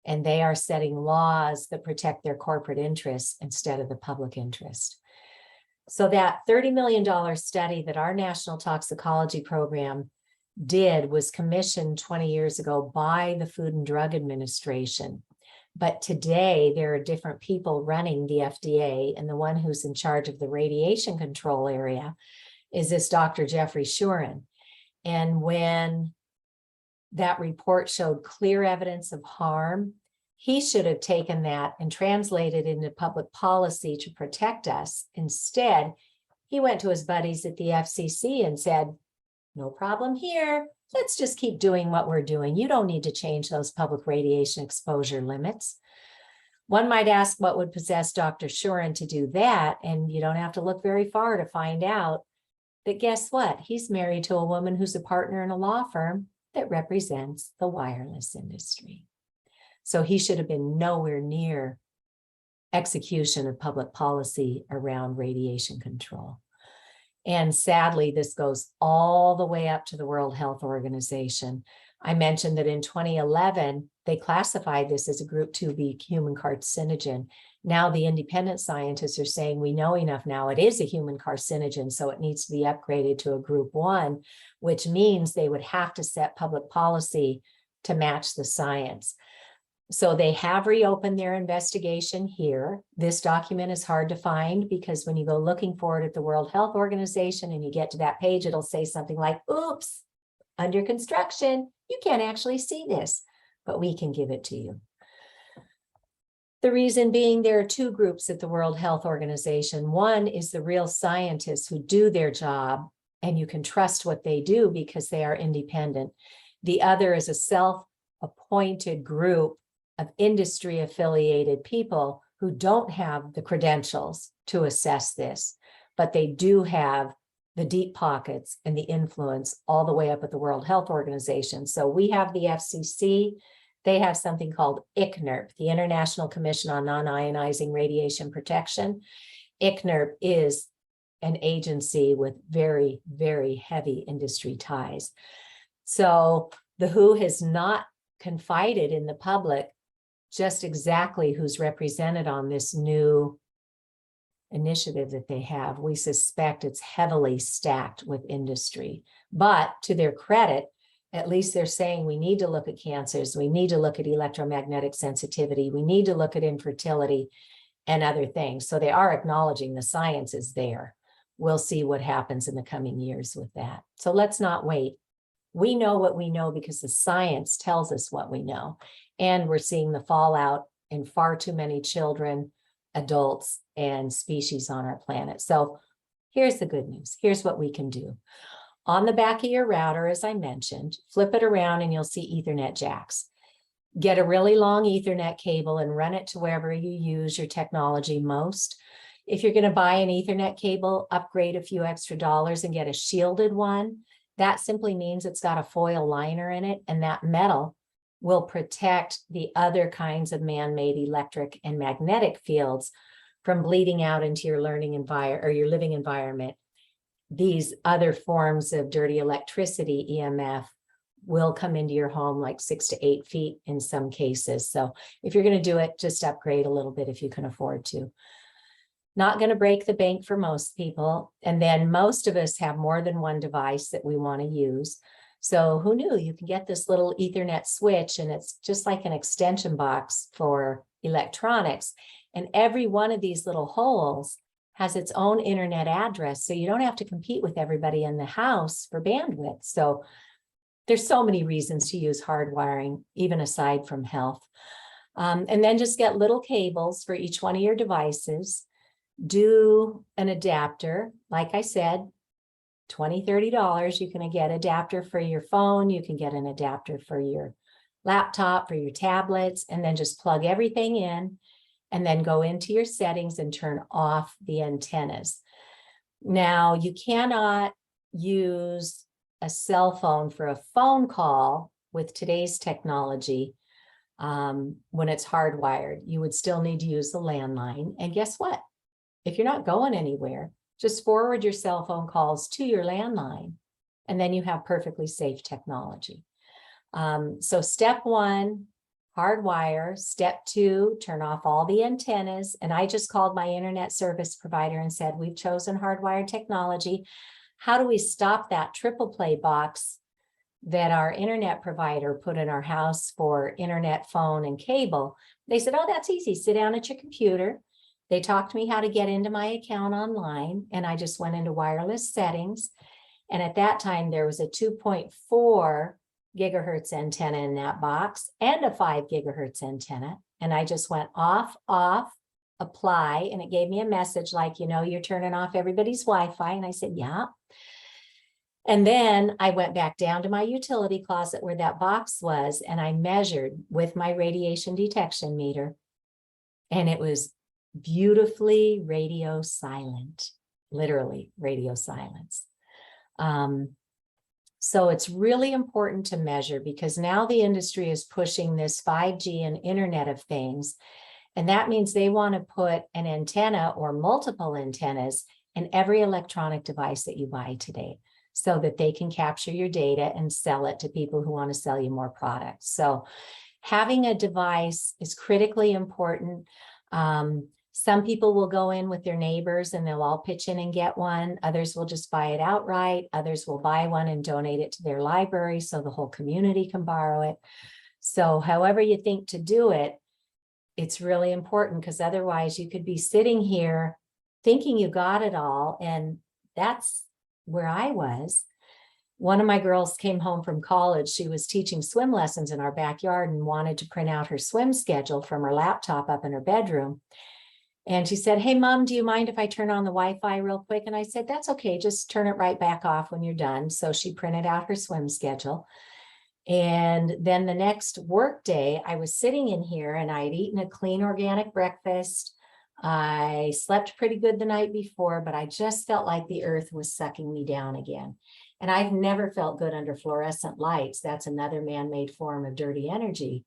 Speaker 1: and they are setting laws that protect their corporate interests instead of the public interest. So that $30 million study that our National Toxicology Program did was commissioned 20 years ago by the Food and Drug Administration. But today there are different people running the FDA, and the one who's in charge of the radiation control area is this Dr. Jeffrey Shuren. And when that report showed clear evidence of harm, he should have taken that and translated it into public policy to protect us. Instead, he went to his buddies at the FCC and said, no problem here. Let's just keep doing what we're doing. You don't need to change those public radiation exposure limits. One might ask what would possess Dr. Shuren to do that, and you don't have to look very far to find out that guess what? He's married to a woman who's a partner in a law firm that represents the wireless industry. So he should have been nowhere near execution of public policy around radiation control. And sadly, this goes all the way up to the World Health Organization. I mentioned that in 2011, they classified this as a group 2B human carcinogen. Now the independent scientists are saying we know enough now it is a human carcinogen, so it needs to be upgraded to a group 1, which means they would have to set public policy to match the science. So they have reopened their investigation here. This document is hard to find because when you go looking for it at the World Health Organization and you get to that page, it'll say something like, oops, under construction, you can't actually see this, but we can give it to you. The reason being there are two groups at the World Health Organization. One is the real scientists who do their job and you can trust what they do because they are independent. The other is a self-appointed group of industry affiliated people who don't have the credentials to assess this, but they do have the deep pockets and the influence all the way up at the World Health Organization. So we have the FCC, they have something called ICNIRP, the International Commission on Non-Ionizing Radiation Protection. ICNIRP is an agency with very, very heavy industry ties. So the WHO has not confided in the public just exactly who's represented on this new initiative that they have. We suspect it's heavily stacked with industry, but to their credit, at least they're saying we need to look at cancers, we need to look at electromagnetic sensitivity, we need to look at infertility and other things. So they are acknowledging the science is there. We'll see what happens in the coming years with that. So let's not wait. We know what we know because the science tells us what we know. And we're seeing the fallout in far too many children, adults, and species on our planet. So here's the good news. Here's what we can do. On the back of your router, as I mentioned, flip it around and you'll see Ethernet jacks. Get a really long Ethernet cable and run it to wherever you use your technology most. If you're going to buy an Ethernet cable, upgrade a few extra dollars and get a shielded one. That simply means it's got a foil liner in it, and that metal will protect the other kinds of man-made electric and magnetic fields from bleeding out into your learning environment or your living environment. These other forms of dirty electricity, EMF, will come into your home like 6 to 8 feet in some cases. So if you're going to do it, just upgrade a little bit if you can afford to. Not going to break the bank for most people. And then most of us have more than one device that we want to use. So who knew you can get this little Ethernet switch and it's just like an extension box for electronics. And every one of these little holes has its own internet address. So you don't have to compete with everybody in the house for bandwidth. So there's so many reasons to use hardwiring, even aside from health. And then just get little cables for each one of your devices. Do an adapter. Like I said, $20, $30, you can get an adapter for your phone. You can get an adapter for your laptop, for your tablets, and then just plug everything in and then go into your settings and turn off the antennas. Now, you cannot use a cell phone for a phone call with today's technology when it's hardwired. You would still need to use the landline. And guess what? If you're not going anywhere, just forward your cell phone calls to your landline, and then you have perfectly safe technology. So step 1, hardwire. Step 2, turn off all the antennas. And I just called my internet service provider and said, we've chosen hardwired technology. How do we stop that triple play box that our internet provider put in our house for internet, phone, and cable. They said, oh, that's easy. Sit down at your computer. They taught me how to get into my account online, and I just went into wireless settings. And at that time, there was a 2.4 gigahertz antenna in that box and a 5 gigahertz antenna. And I just went off, apply, and it gave me a message like, you know, you're turning off everybody's Wi-Fi. And I said, yeah. And then I went back down to my utility closet where that box was, and I measured with my radiation detection meter, and it was beautifully radio silent, literally radio silence. So it's really important to measure, because now the industry is pushing this 5G and Internet of Things. And that means they want to put an antenna or multiple antennas in every electronic device that you buy today, so that they can capture your data and sell it to people who want to sell you more products. So having a device is critically important. Some people will go in with their neighbors and they'll all pitch in and get one. Others will just buy it outright. Others will buy one and donate it to their library so the whole community can borrow it. So however you think to do it, it's really important, because otherwise you could be sitting here thinking you got it all. And that's where I was. One of my girls came home from college. She was teaching swim lessons in our backyard and wanted to print out her swim schedule from her laptop up in her bedroom. And she said, hey, Mom, do you mind if I turn on the Wi-Fi real quick? And I said, that's okay. Just turn it right back off when you're done. So she printed out her swim schedule. And then the next work day, I was sitting in here and I had eaten a clean organic breakfast. I slept pretty good the night before, but I just felt like the earth was sucking me down again. And I've never felt good under fluorescent lights. That's another man-made form of dirty energy.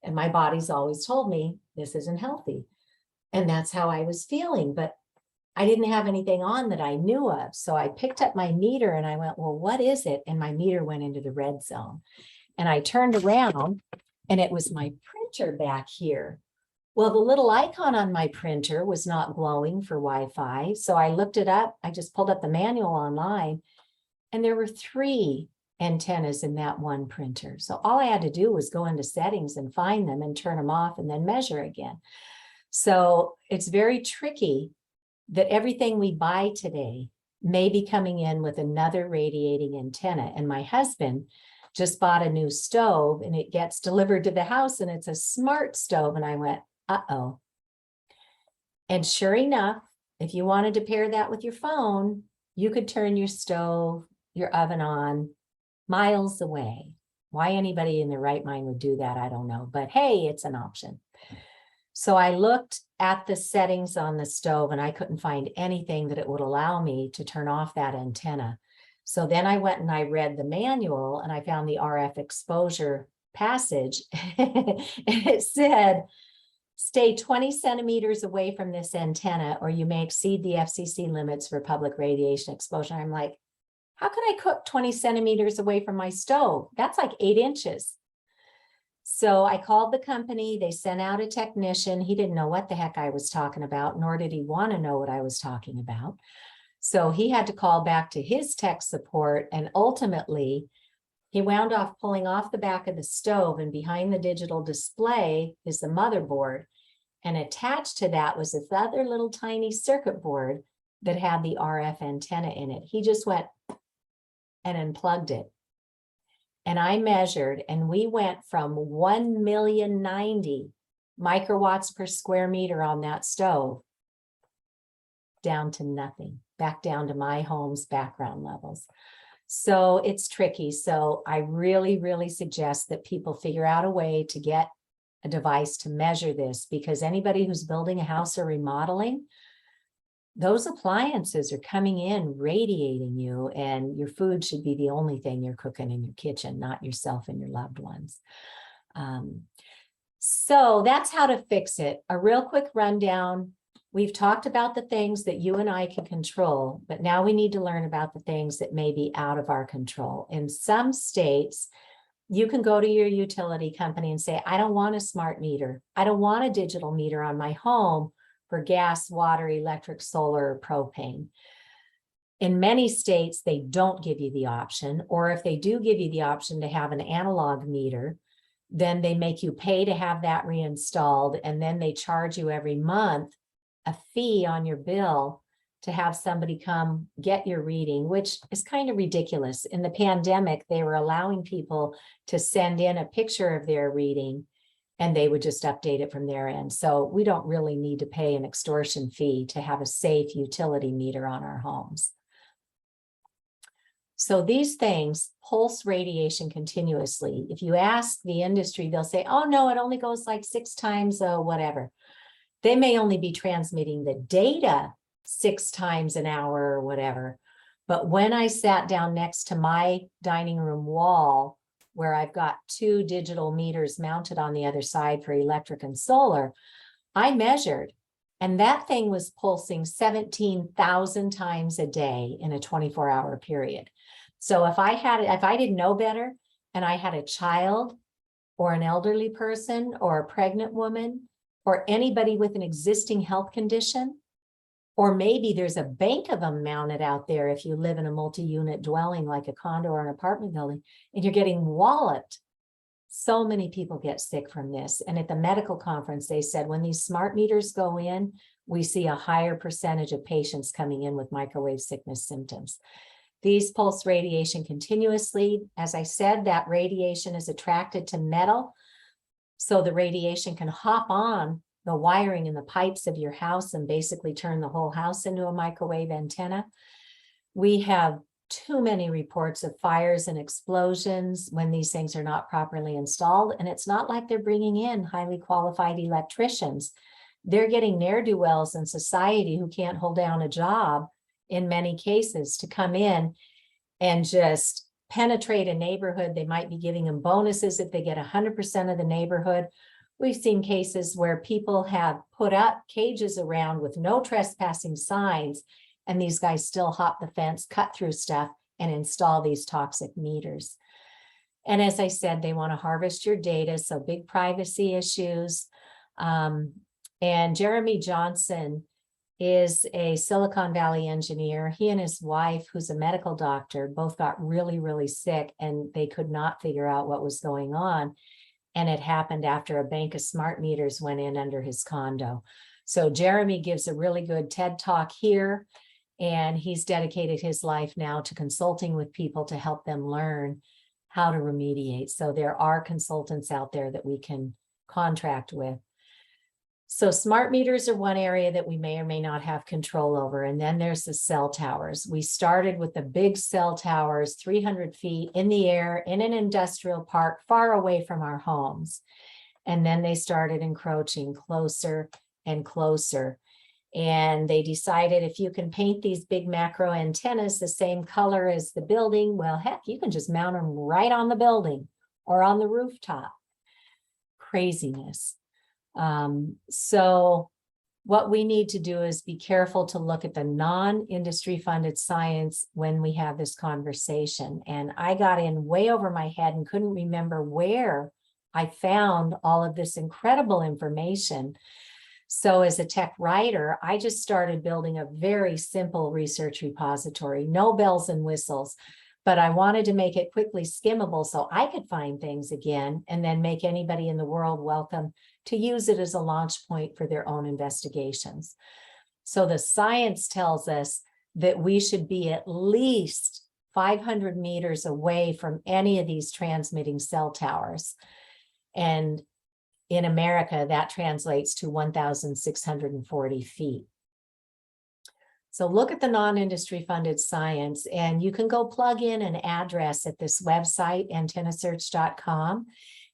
Speaker 1: And my body's always told me this isn't healthy. And that's how I was feeling, but I didn't have anything on that I knew of. So I picked up my meter and I went, well, what is it? And my meter went into the red zone. And I turned around and it was my printer back here. Well, the little icon on my printer was not glowing for Wi-Fi. So I looked it up. I just pulled up the manual online, and there were 3 antennas in that one printer. So all I had to do was go into settings and find them and turn them off and then measure again. So it's very tricky that everything we buy today may be coming in with another radiating antenna. And my husband just bought a new stove and it gets delivered to the house and it's a smart stove. And I went, uh-oh. And sure enough, if you wanted to pair that with your phone, you could turn your stove, your oven on miles away. Why anybody in their right mind would do that, I don't know. But hey, it's an option. So I looked at the settings on the stove and I couldn't find anything that it would allow me to turn off that antenna. So then I went and I read the manual and I found the RF exposure passage. And it said, stay 20 centimeters away from this antenna or you may exceed the FCC limits for public radiation exposure. I'm like, how could I cook 20 centimeters away from my stove? That's like 8 inches. So I called the company, they sent out a technician. He didn't know what the heck I was talking about, nor did he want to know what I was talking about. So he had to call back to his tech support, and ultimately he wound up pulling off the back of the stove, and behind the digital display is the motherboard. And attached to that was this other little tiny circuit board that had the RF antenna in it. He just went and unplugged it. And I measured, and we went from 1,090,000 microwatts per square meter on that stove down to nothing, back down to my home's background levels. So it's tricky. So I really, really suggest that people figure out a way to get a device to measure this, because anybody who's building a house or remodeling, those appliances are coming in radiating you, and your food should be the only thing you're cooking in your kitchen, not yourself and your loved ones. So that's how to fix it. A real quick rundown. We've talked about the things that you and I can control, but now we need to learn about the things that may be out of our control. In some states, you can go to your utility company and say, I don't want a smart meter. I don't want a digital meter on my home for gas, water, electric, solar, or propane. In many states, they don't give you the option, or if they do give you the option to have an analog meter, then they make you pay to have that reinstalled, and then they charge you every month a fee on your bill to have somebody come get your reading, which is kind of ridiculous. In the pandemic, they were allowing people to send in a picture of their reading and they would just update it from their end. So we don't really need to pay an extortion fee to have a safe utility meter on our homes. So these things pulse radiation continuously. If you ask the industry, they'll say, oh no, it only goes like 6 times whatever. They may only be transmitting the data 6 times an hour or whatever. But when I sat down next to my dining room wall, where I've got 2 digital meters mounted on the other side for electric and solar, I measured, and that thing was pulsing 17,000 times a day in a 24-hour period. So if I didn't know better and I had a child or an elderly person or a pregnant woman or anybody with an existing health condition, or maybe there's a bank of them mounted out there if you live in a multi-unit dwelling like a condo or an apartment building, and you're getting walloped. So many people get sick from this. And at the medical conference, they said when these smart meters go in, we see a higher percentage of patients coming in with microwave sickness symptoms. These pulse radiation continuously. As I said, that radiation is attracted to metal. So the radiation can hop on the wiring in the pipes of your house and basically turn the whole house into a microwave antenna. We have too many reports of fires and explosions when these things are not properly installed. And it's not like they're bringing in highly qualified electricians. They're getting ne'er-do-wells in society who can't hold down a job in many cases to come in and just penetrate a neighborhood. They might be giving them bonuses if they get 100% of the neighborhood. We've seen cases where people have put up cages around with no trespassing signs, and these guys still hop the fence, cut through stuff, and install these toxic meters. And as I said, they want to harvest your data, so big privacy issues. And Jeremy Johnson is a Silicon Valley engineer. He and his wife, who's a medical doctor, both got really, really sick, and they could not figure out what was going on. And it happened after a bank of smart meters went in under his condo. So Jeremy gives a really good TED Talk here, and he's dedicated his life now to consulting with people to help them learn how to remediate. So there are consultants out there that we can contract with. So smart meters are one area that we may or may not have control over. And then there's the cell towers. We started with the big cell towers, 300 feet in the air in an industrial park far away from our homes. And then they started encroaching closer and closer. And they decided if you can paint these big macro antennas the same color as the building, well, heck, you can just mount them right on the building or on the rooftop. Craziness. So what we need to do is be careful to look at the non-industry funded science when we have this conversation. And I got in way over my head and couldn't remember where I found all of this incredible information. So as a tech writer, I just started building a very simple research repository, no bells and whistles, but I wanted to make it quickly skimmable so I could find things again and then make anybody in the world welcome to use it as a launch point for their own investigations. So the science tells us that we should be at least 500 meters away from any of these transmitting cell towers. And in America, that translates to 1,640 feet. So look at the non-industry funded science, and you can go plug in an address at this website, antennasearch.com,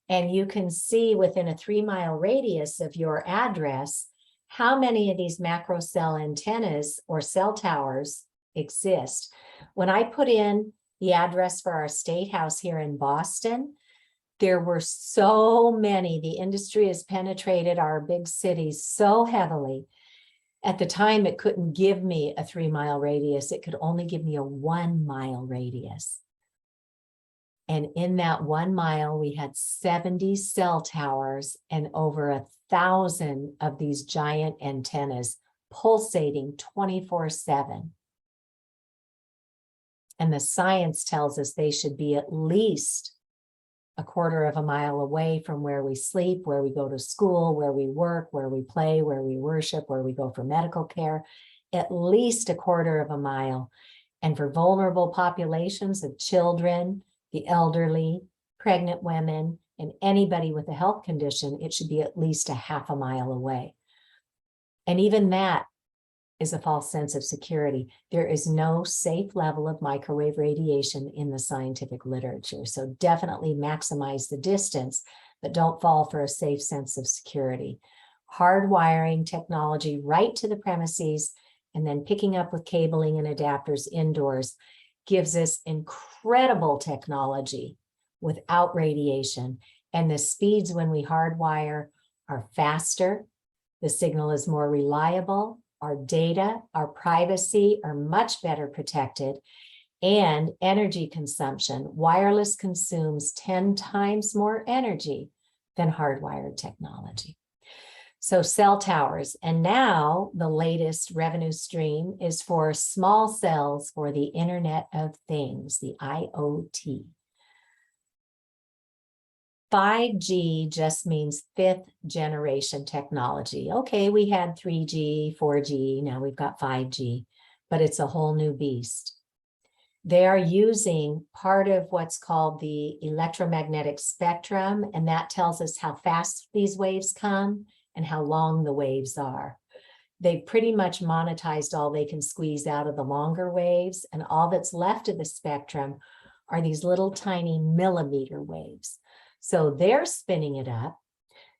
Speaker 1: and you can see within a 3-mile radius of your address how many of these macro cell antennas or cell towers exist. When I put in the address for our state house here in Boston, there were so many. The industry has penetrated our big cities so heavily. At the time, it couldn't give me a 3-mile radius. It could only give me a 1-mile radius. And in that 1 mile, we had 70 cell towers and over 1,000 of these giant antennas pulsating 24/7. And the science tells us they should be at least a quarter of a mile away from where we sleep, where we go to school, where we work, where we play, where we worship, where we go for medical care, at least a quarter of a mile. And for vulnerable populations of children, the elderly, pregnant women, and anybody with a health condition, it should be at least a half a mile away. And even that is a false sense of security. There is no safe level of microwave radiation in the scientific literature. So definitely maximize the distance, but don't fall for a safe sense of security. Hardwiring technology right to the premises and then picking up with cabling and adapters indoors gives us incredible technology without radiation. And the speeds when we hardwire are faster. The signal is more reliable. Our data, our privacy are much better protected, and energy consumption. Wireless consumes 10 times more energy than hardwired technology. So cell towers, and now the latest revenue stream is for small cells for the Internet of Things, the IoT. 5G just means fifth generation technology. Okay, we had 3G, 4G, now we've got 5G, but it's a whole new beast. They are using part of what's called the electromagnetic spectrum, and that tells us how fast these waves come and how long the waves are. They've pretty much monetized all they can squeeze out of the longer waves, and all that's left of the spectrum are these little tiny millimeter waves. So they're spinning it up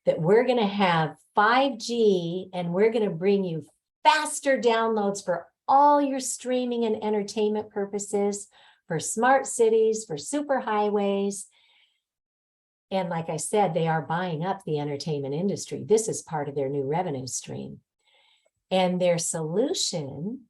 Speaker 1: that we're going to have 5G and we're going to bring you faster downloads for all your streaming and entertainment purposes, for smart cities, for super highways. And like I said, they are buying up the entertainment industry. This is part of their new revenue stream. And their solution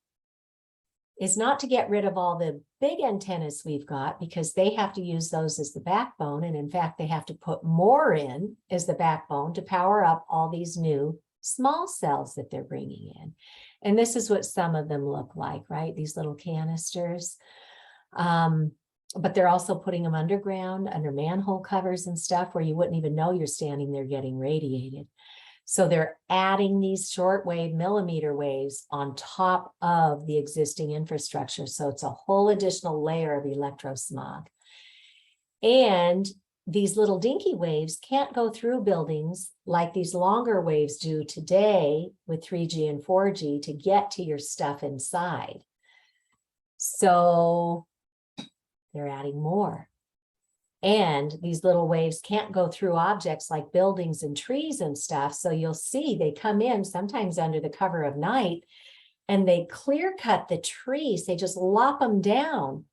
Speaker 1: is not to get rid of all the big antennas we've got, because they have to use those as the backbone. And in fact, they have to put more in as the backbone to power up all these new small cells that they're bringing in. And this is what some of them look like, right? These little canisters. But they're also putting them underground, under manhole covers and stuff where you wouldn't even know you're standing there getting radiated. So they're adding these shortwave millimeter waves on top of the existing infrastructure. So it's a whole additional layer of electrosmog. And these little dinky waves can't go through buildings like these longer waves do today with 3G and 4G to get to your stuff inside. So they're adding more. And these little waves can't go through objects like buildings and trees and stuff. So you'll see they come in sometimes under the cover of night and they clear cut the trees. They just lop them down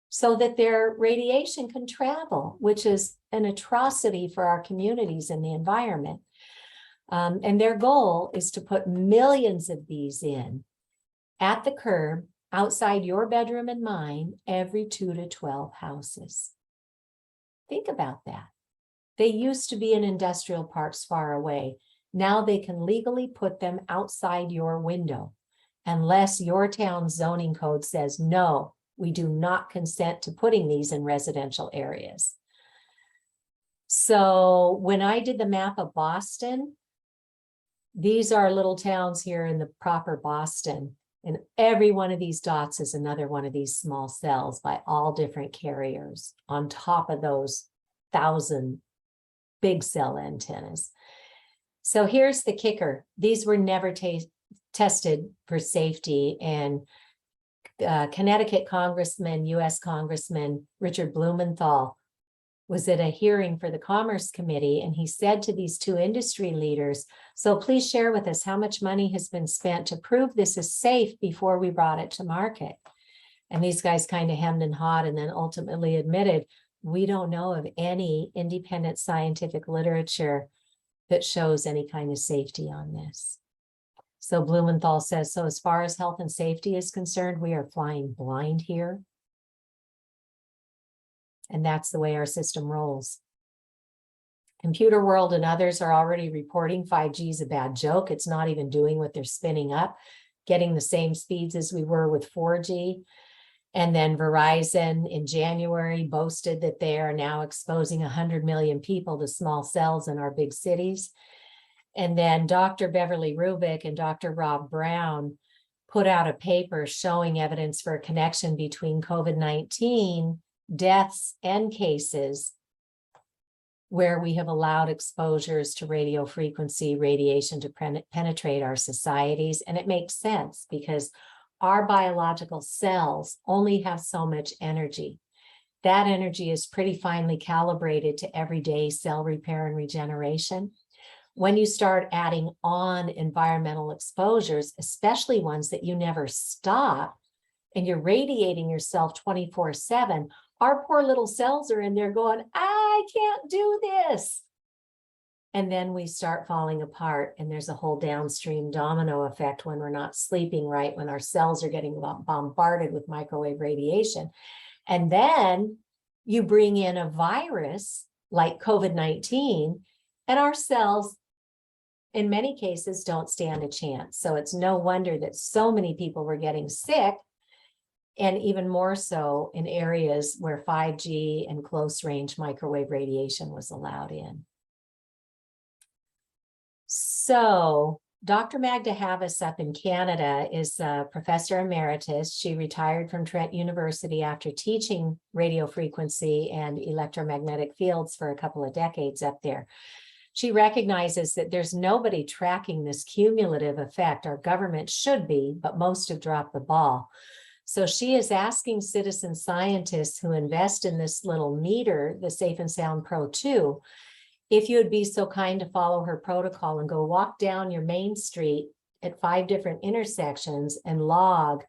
Speaker 1: so that their radiation can travel, which is an atrocity for our communities and the environment. And their goal is to put millions of these in at the curb, outside your bedroom and mine, every 2 to 12 houses. Think about that. They used to be in industrial parks far away. Now they can legally put them outside your window, unless your town's zoning code says, no, we do not consent to putting these in residential areas. So when I did the map of Boston, these are little towns here in the proper Boston. And every one of these dots is another one of these small cells by all different carriers on top of those 1,000 big cell antennas. So here's the kicker. These were never tested for safety. And Connecticut Congressman, U.S. Congressman Richard Blumenthal was at a hearing for the Commerce Committee, and he said to these two industry leaders, so please share with us how much money has been spent to prove this is safe before we brought it to market. And these guys kind of hemmed and hawed and then ultimately admitted, we don't know of any independent scientific literature that shows any kind of safety on this. So Blumenthal says, so as far as health and safety is concerned, we are flying blind here. And that's the way our system rolls. Computer World and others are already reporting 5G is a bad joke. It's not even doing what they're spinning up, getting the same speeds as we were with 4G. And then Verizon in January boasted that they are now exposing 100 million people to small cells in our big cities. And then Dr. Beverly Rubik and Dr. Rob Brown put out a paper showing evidence for a connection between COVID-19 deaths and cases where we have allowed exposures to radio frequency radiation to penetrate our societies. And it makes sense because our biological cells only have so much energy. That energy is pretty finely calibrated to everyday cell repair and regeneration. When you start adding on environmental exposures, especially ones that you never stop, and you're radiating yourself 24/7, our poor little cells are in there going, I can't do this. And then we start falling apart, and there's a whole downstream domino effect when we're not sleeping right, when our cells are getting bombarded with microwave radiation. And then you bring in a virus like COVID-19, and our cells, in many cases, don't stand a chance. So it's no wonder that so many people were getting sick, and even more so in areas where 5G and close range microwave radiation was allowed in. So Dr. Magda Havas up in Canada is a professor emeritus. She retired from Trent University after teaching radio frequency and electromagnetic fields for a couple of decades up there. She recognizes that there's nobody tracking this cumulative effect. Our government should be, but most have dropped the ball. So she is asking citizen scientists who invest in this little meter, the Safe and Sound Pro 2, if you would be so kind to follow her protocol and go walk down your main street at 5 different intersections and log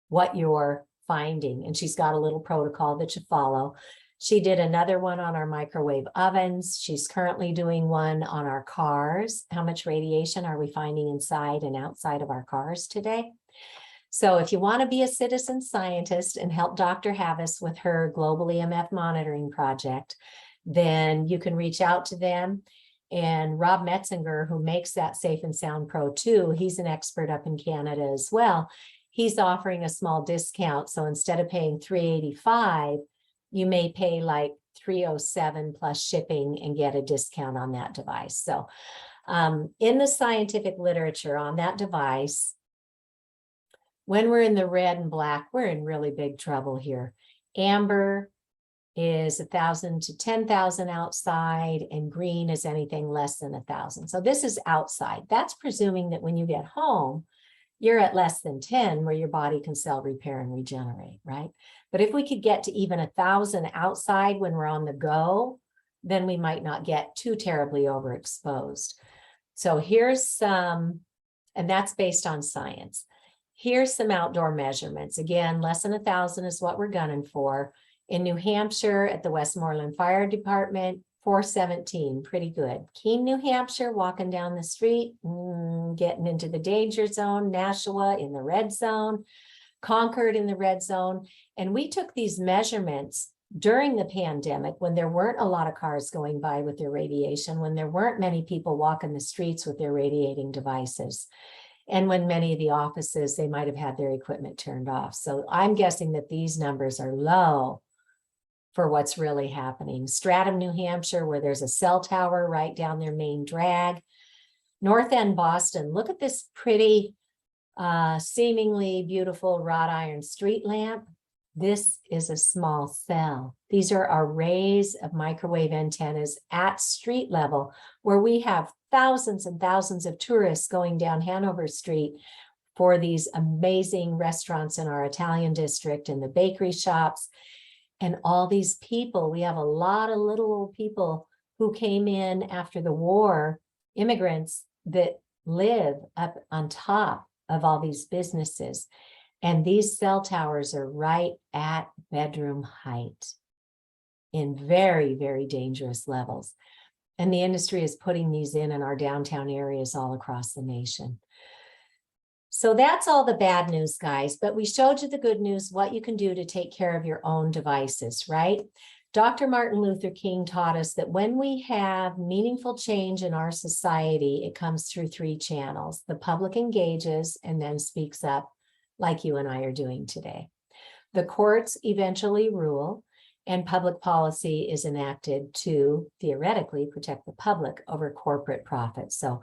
Speaker 1: what you're finding. And she's got a little protocol that you follow. She did another one on our microwave ovens. She's currently doing one on our cars. How much radiation are we finding inside and outside of our cars today? So if you want to be a citizen scientist and help Dr. Havas with her global EMF monitoring project, then you can reach out to them. And Rob Metzinger, who makes that Safe and Sound Pro 2, he's an expert up in Canada as well. He's offering a small discount. So instead of paying $385, you may pay like $307 plus shipping and get a discount on that device. So in the scientific literature on that device, when we're in the red and black, we're in really big trouble here. Amber is 1,000 to 10,000 outside, and green is anything less than 1,000. So this is outside. That's presuming that when you get home, you're at less than 10, where your body can cell repair and regenerate, right? But if we could get to even 1,000 outside when we're on the go, then we might not get too terribly overexposed. So here's some, and that's based on science. Here's some outdoor measurements. Again, less than 1,000 is what we're gunning for. In New Hampshire at the Westmoreland Fire Department, 417, pretty good. Keene, New Hampshire, walking down the street, getting into the danger zone. Nashua in the red zone. Concord in the red zone. And we took these measurements during the pandemic when there weren't a lot of cars going by with their radiation, when there weren't many people walking the streets with their radiating devices. And when many of the offices, they might have had their equipment turned off. So I'm guessing that these numbers are low for what's really happening. Stratham, New Hampshire, where there's a cell tower right down their main drag. North End, Boston, look at this pretty, seemingly beautiful wrought iron street lamp. This is a small cell. These are arrays of microwave antennas at street level, where we have thousands and thousands of tourists going down Hanover Street for these amazing restaurants in our Italian district and the bakery shops. And all these people, we have a lot of little old people who came in after the war, immigrants that live up on top of all these businesses. And these cell towers are right at bedroom height in very, very dangerous levels. And the industry is putting these in our downtown areas all across the nation. So that's all the bad news, guys, but we showed you the good news, what you can do to take care of your own devices, right? Dr. Martin Luther King taught us that when we have meaningful change in our society, it comes through 3 channels. The public engages and then speaks up, like you and I are doing today. The courts eventually rule, and public policy is enacted to theoretically protect the public over corporate profits. So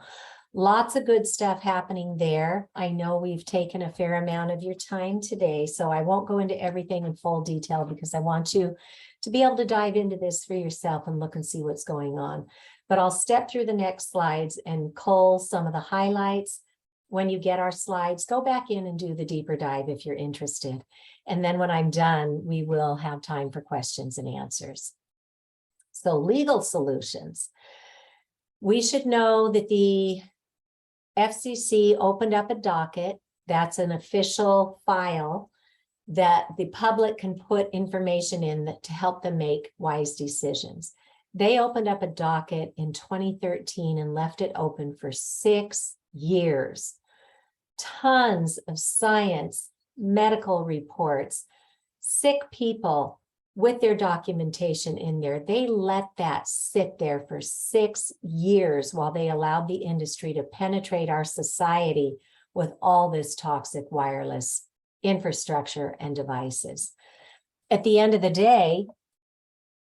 Speaker 1: lots of good stuff happening there. I know we've taken a fair amount of your time today, so I won't go into everything in full detail because I want you to be able to dive into this for yourself and look and see what's going on. But I'll step through the next slides and cull some of the highlights. When you get our slides, go back in and do the deeper dive if you're interested. And then when I'm done, we will have time for questions and answers. So legal solutions. We should know that the FCC opened up a docket. That's an official file that the public can put information in to help them make wise decisions. They opened up a docket in 2013 and left it open for 6 years. Tons of science, medical reports, sick people with their documentation in there. They let that sit there for 6 years while they allowed the industry to penetrate our society with all this toxic wireless infrastructure and devices. At the end of the day,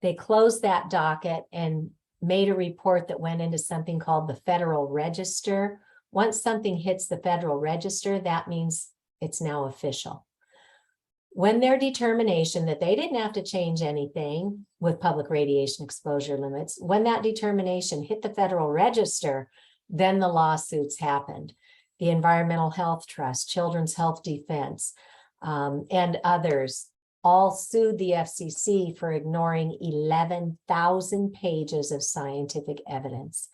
Speaker 1: they closed that docket and made a report that went into something called the Federal Register. Once something hits the Federal Register, that means it's now official. When their determination that they didn't have to change anything with public radiation exposure limits, when that determination hit the Federal Register, then the lawsuits happened. The Environmental Health Trust, Children's Health Defense, and others all sued the FCC for ignoring 11,000 pages of scientific evidence.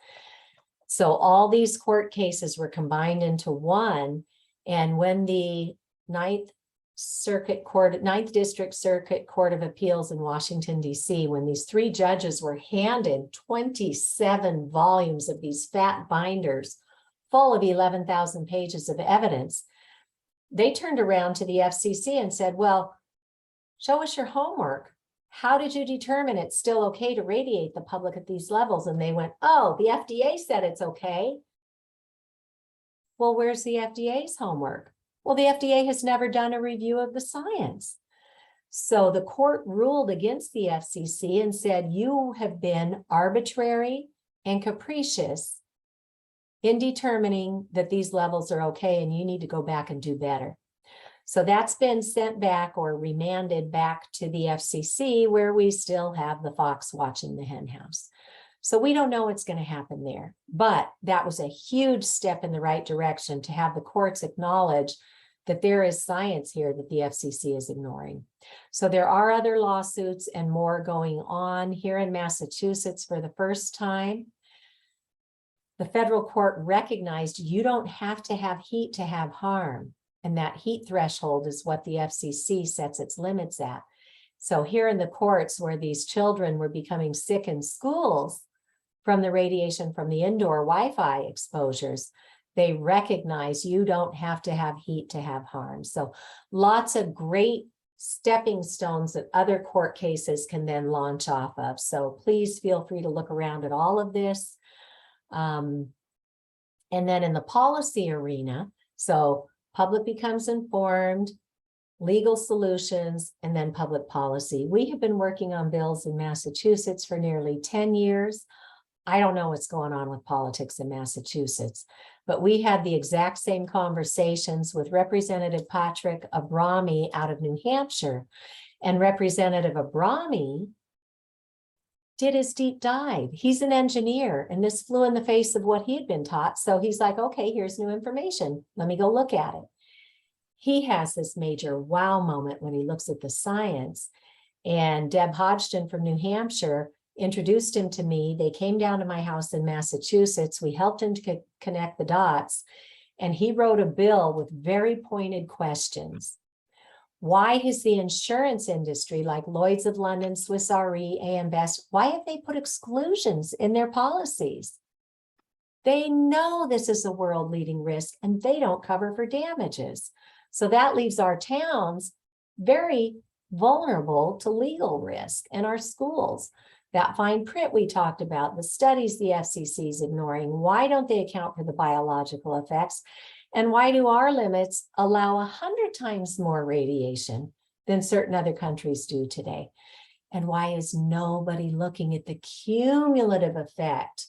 Speaker 1: So all these court cases were combined into one. And when the Ninth District Circuit Court of Appeals in Washington, D.C., when these 3 judges were handed 27 volumes of these fat binders full of 11,000 pages of evidence, they turned around to the FCC and said, well, show us your homework. How did you determine it's still okay to radiate the public at these levels? And they went, oh, the FDA said it's okay. Well, where's the FDA's homework? Well, the FDA has never done a review of the science. So the court ruled against the FCC and said, you have been arbitrary and capricious in determining that these levels are okay, and you need to go back and do better. So that's been sent back or remanded back to the FCC, where we still have the fox watching the hen house. So we don't know what's going to happen there, but that was a huge step in the right direction to have the courts acknowledge that there is science here that the FCC is ignoring. So there are other lawsuits and more going on here in Massachusetts. For the first time, the federal court recognized you don't have to have heat to have harm. And that heat threshold is what the FCC sets its limits at. So here in the courts where these children were becoming sick in schools from the radiation from the indoor Wi-Fi exposures, they recognize you don't have to have heat to have harm. So lots of great stepping stones that other court cases can then launch off of. So please feel free to look around at all of this. And then in the policy arena, so public becomes informed, legal solutions, and then public policy. We have been working on bills in Massachusetts for nearly 10 years. I don't know what's going on with politics in Massachusetts, but we had the exact same conversations with Representative Patrick Abrami out of New Hampshire. And Representative Abrami did his deep dive. He's an engineer, and this flew in the face of what he had been taught. So he's like, okay, here's new information. Let me go look at it. He has this major wow moment when he looks at the science. And Deb Hodgson from New Hampshire introduced him to me. They came down to my house in Massachusetts. We helped him to connect the dots. And he wrote a bill with very pointed questions. Why has the insurance industry, like Lloyd's of London, Swiss Re, AM Best, why have they put exclusions in their policies? They know this is a world-leading risk and they don't cover for damages. So that leaves our towns very vulnerable to legal risk, and our schools. That fine print we talked about, the studies the FCC is ignoring, why don't they account for the biological effects? And why do our limits allow 100 times more radiation than certain other countries do today. And why is nobody looking at the cumulative effect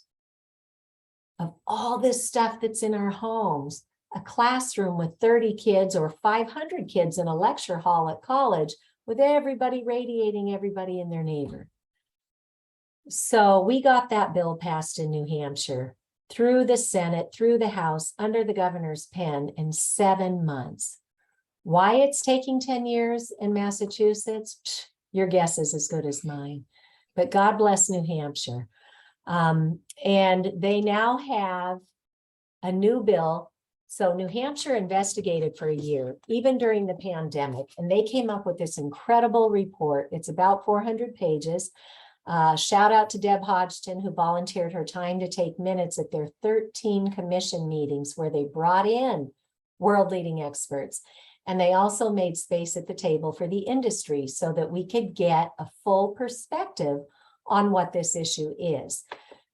Speaker 1: of all this stuff that's in our homes? A classroom with 30 kids or 500 kids in a lecture hall at college with everybody radiating everybody and their neighbor. So we got that bill passed in New Hampshire through the Senate, through the House, under the governor's pen in 7 months. Why it's taking 10 years in Massachusetts, your guess is as good as mine. But God bless New Hampshire. And they now have a new bill. So New Hampshire investigated for a year, even during the pandemic, and they came up with this incredible report. It's about 400 pages. Shout out to Deb Hodgson, who volunteered her time to take minutes at their 13 commission meetings where they brought in world-leading experts. And they also made space at the table for the industry so that we could get a full perspective on what this issue is.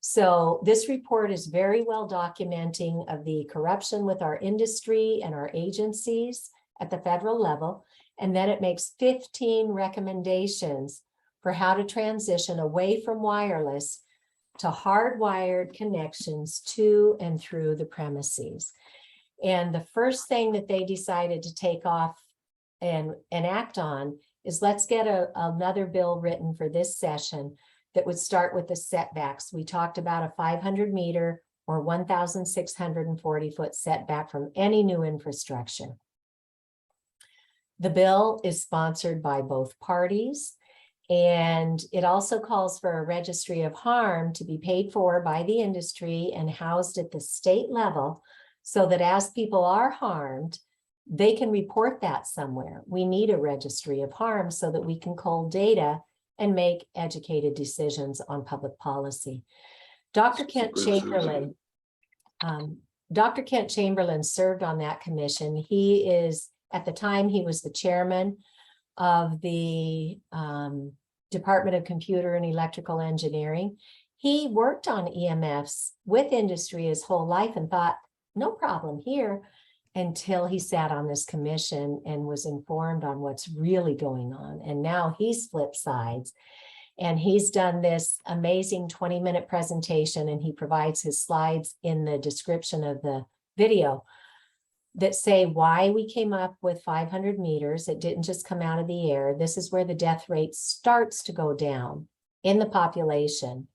Speaker 1: So this report is very well documenting of the corruption with our industry and our agencies at the federal level. And then it makes 15 recommendations for how to transition away from wireless to hardwired connections to and through the premises. And the first thing that they decided to take off and act on is let's get another bill written for this session that would start with the setbacks. We talked about a 500 meter or 1,640 foot setback from any new infrastructure. The bill is sponsored by both parties, and it also calls for a registry of harm to be paid for by the industry and housed at the state level so that as people are harmed, they can report that somewhere. We need a registry of harm so that we can cull data and make educated decisions on public policy. Dr. Kent Chamberlain served on that commission. He is, at the time, he was the chairman of the Department of Computer and Electrical Engineering. He worked on EMFs with industry his whole life and thought, no problem here, until he sat on this commission and was informed on what's really going on. And now he's flipped sides and he's done this amazing 20-minute presentation, and he provides his slides in the description of the video that say why we came up with 500 meters. It didn't just come out of the air. This is where the death rate starts to go down in the population,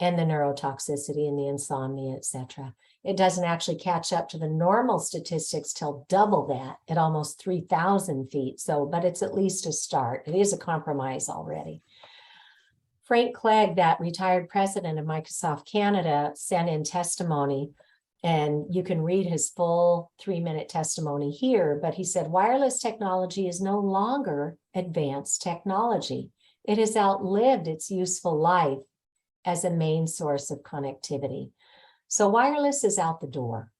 Speaker 1: and the neurotoxicity and the insomnia, etc. It doesn't actually catch up to the normal statistics till double that at almost 3,000 feet. So, but it's at least a start. It is a compromise already. Frank Clegg, that retired president of Microsoft Canada, sent in testimony, and you can read his full 3-minute testimony here, but he said, wireless technology is no longer advanced technology. It has outlived its useful life as a main source of connectivity. So wireless is out the door.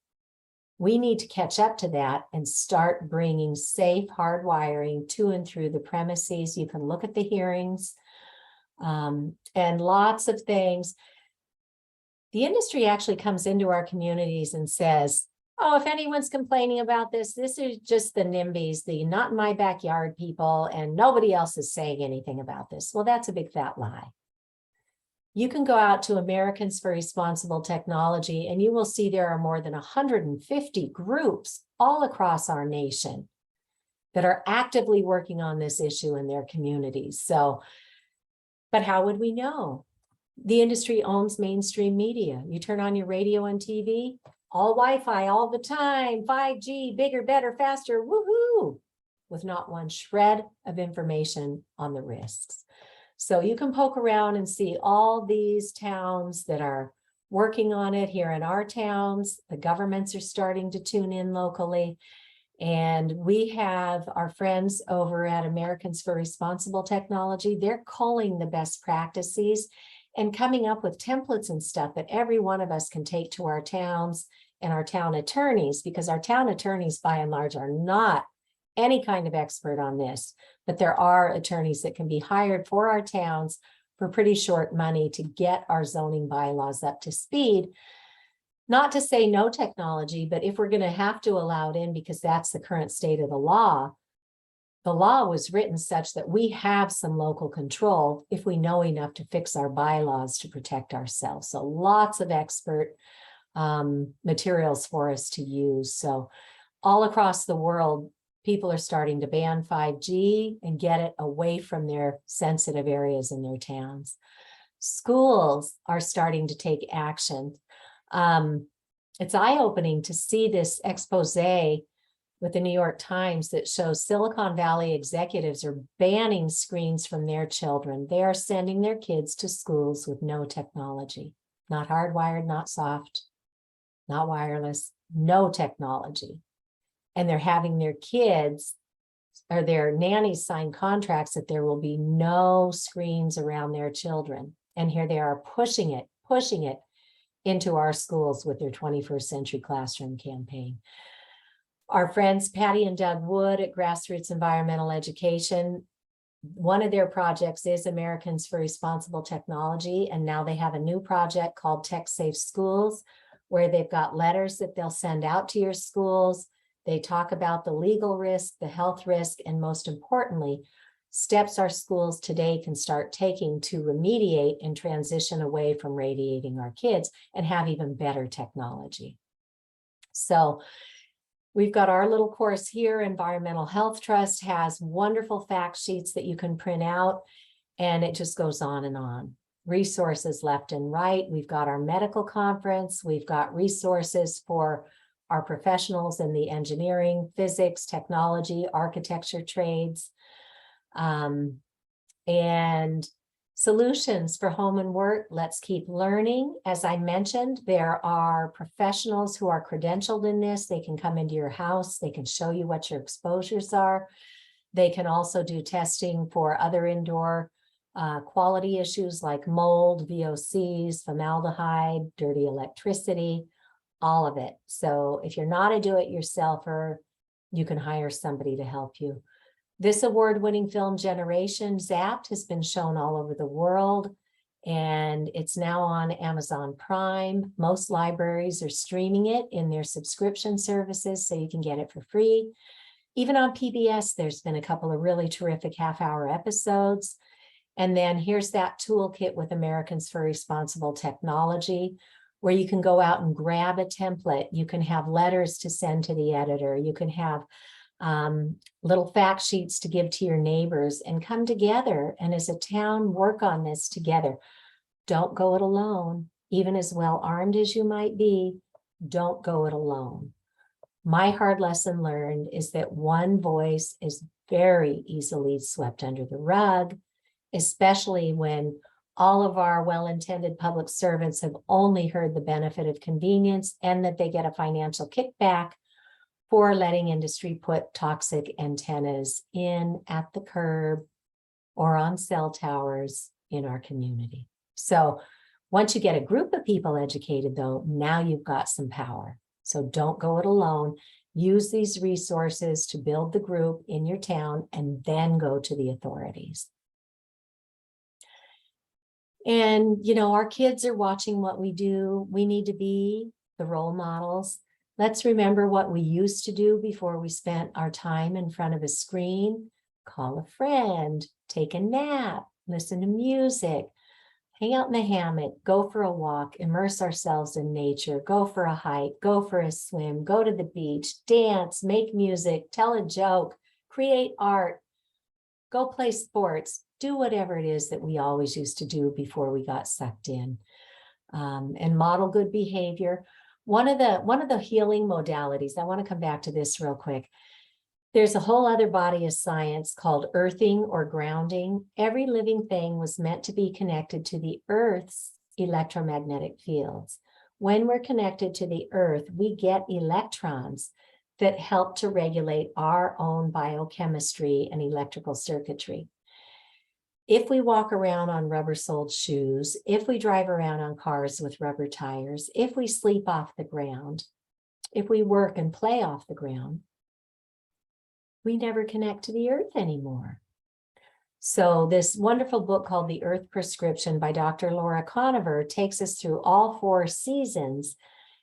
Speaker 1: We need to catch up to that and start bringing safe hardwiring to and through the premises. You can look at the hearings and lots of things. The industry actually comes into our communities and says, oh, if anyone's complaining about this, this is just the NIMBYs, the not in my backyard people, and nobody else is saying anything about this. Well, that's a big fat lie. You can go out to Americans for Responsible Technology and you will see there are more than 150 groups all across our nation that are actively working on this issue in their communities. So, but how would we know? The industry owns mainstream media. You turn on your radio and TV, all Wi-Fi all the time, 5G, bigger, better, faster, woohoo, with not one shred of information on the risks. So you can poke around and see all these towns that are working on it here in our towns. The governments are starting to tune in locally. And we have our friends over at Americans for Responsible Technology. They're culling the best practices and coming up with templates and stuff that every one of us can take to our towns and our town attorneys, because our town attorneys by and large are not any kind of expert on this, but there are attorneys that can be hired for our towns for pretty short money to get our zoning bylaws up to speed. Not to say no technology, but if we're going to have to allow it in because that's the current state of the law, the law was written such that we have some local control if we know enough to fix our bylaws to protect ourselves. So lots of expert materials for us to use. So all across the world, people are starting to ban 5G and get it away from their sensitive areas in their towns. Schools are starting to take action. It's eye-opening to see this expose with the New York Times that shows Silicon Valley executives are banning screens from their children. They are sending their kids to schools with no technology, not hardwired, not soft, not wireless, no technology. And they're having their kids or their nannies sign contracts that there will be no screens around their children. And here they are pushing it into our schools with their 21st Century Classroom campaign. Our friends Patty and Doug Wood at Grassroots Environmental Education, one of their projects is Americans for Responsible Technology, and now they have a new project called Tech Safe Schools, where they've got letters that they'll send out to your schools. They talk about the legal risk, the health risk, and most importantly, steps our schools today can start taking to remediate and transition away from radiating our kids and have even better technology. So we've got our little course here. Environmental Health Trust has wonderful fact sheets that you can print out, and it just goes on and on. Resources left and right. We've got our medical conference. We've got resources for our professionals in the engineering, physics, technology, architecture trades, and solutions for home and work. Let's keep learning. As I mentioned, there are professionals who are credentialed in this. They can come into your house. They can show you what your exposures are. They can also do testing for other indoor quality issues like mold, VOCs, formaldehyde, dirty electricity, all of it. So if you're not a do-it-yourselfer, you can hire somebody to help you. This award-winning film, Generation Zapped, has been shown all over the world, and it's now on Amazon Prime. Most libraries are streaming it in their subscription services, so you can get it for free. Even on PBS, there's been a couple of really terrific half-hour episodes. And then here's that toolkit with Americans for Responsible Technology, where you can go out and grab a template. You can have letters to send to the editor. You can have little fact sheets to give to your neighbors and come together and as a town work on this together. Don't go it alone. Even as well armed as you might be, don't go it alone. My hard lesson learned is that one voice is very easily swept under the rug, especially when all of our well-intended public servants have only heard the benefit of convenience and that they get a financial kickback for letting industry put toxic antennas in at the curb or on cell towers in our community. So once you get a group of people educated, though, now you've got some power. So don't go it alone. Use these resources to build the group in your town and then go to the authorities. And, you know, our kids are watching what we do. We need to be the role models. Let's remember what we used to do before we spent our time in front of a screen. Call a friend, take a nap, listen to music, hang out in the hammock, go for a walk, immerse ourselves in nature, go for a hike, go for a swim, go to the beach, dance, make music, tell a joke, create art, go play sports, do whatever it is that we always used to do before we got sucked in, and model good behavior. One of the healing modalities, I want to come back to this real quick. There's a whole other body of science called earthing or grounding. Every living thing was meant to be connected to the Earth's electromagnetic fields. When we're connected to the Earth, we get electrons that help to regulate our own biochemistry and electrical circuitry. If we walk around on rubber-soled shoes, if we drive around on cars with rubber tires, if we sleep off the ground, if we work and play off the ground, we never connect to the Earth anymore. So this wonderful book called The Earth Prescription by Dr. Laura Conover takes us through all 4 seasons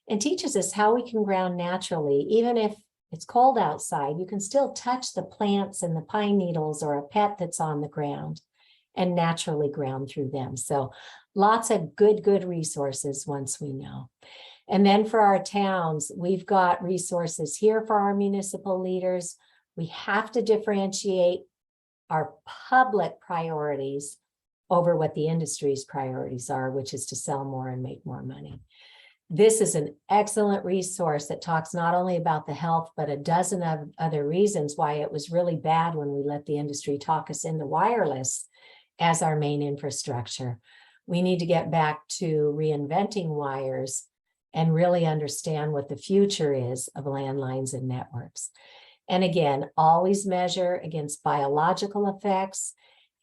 Speaker 1: and teaches us how we can ground naturally, even if it's cold outside, you can still touch the plants and the pine needles or a pet that's on the ground and naturally ground through them. So lots of good resources once we know. And then for our towns, we've got resources here for our municipal leaders. We have to differentiate our public priorities over what the industry's priorities are, which is to sell more and make more money. This is an excellent resource that talks not only about the health, but a dozen of other reasons why it was really bad when we let the industry talk us into wireless as our main infrastructure. We need to get back to reinventing wires and really understand what the future is of landlines and networks. And again, always measure against biological effects.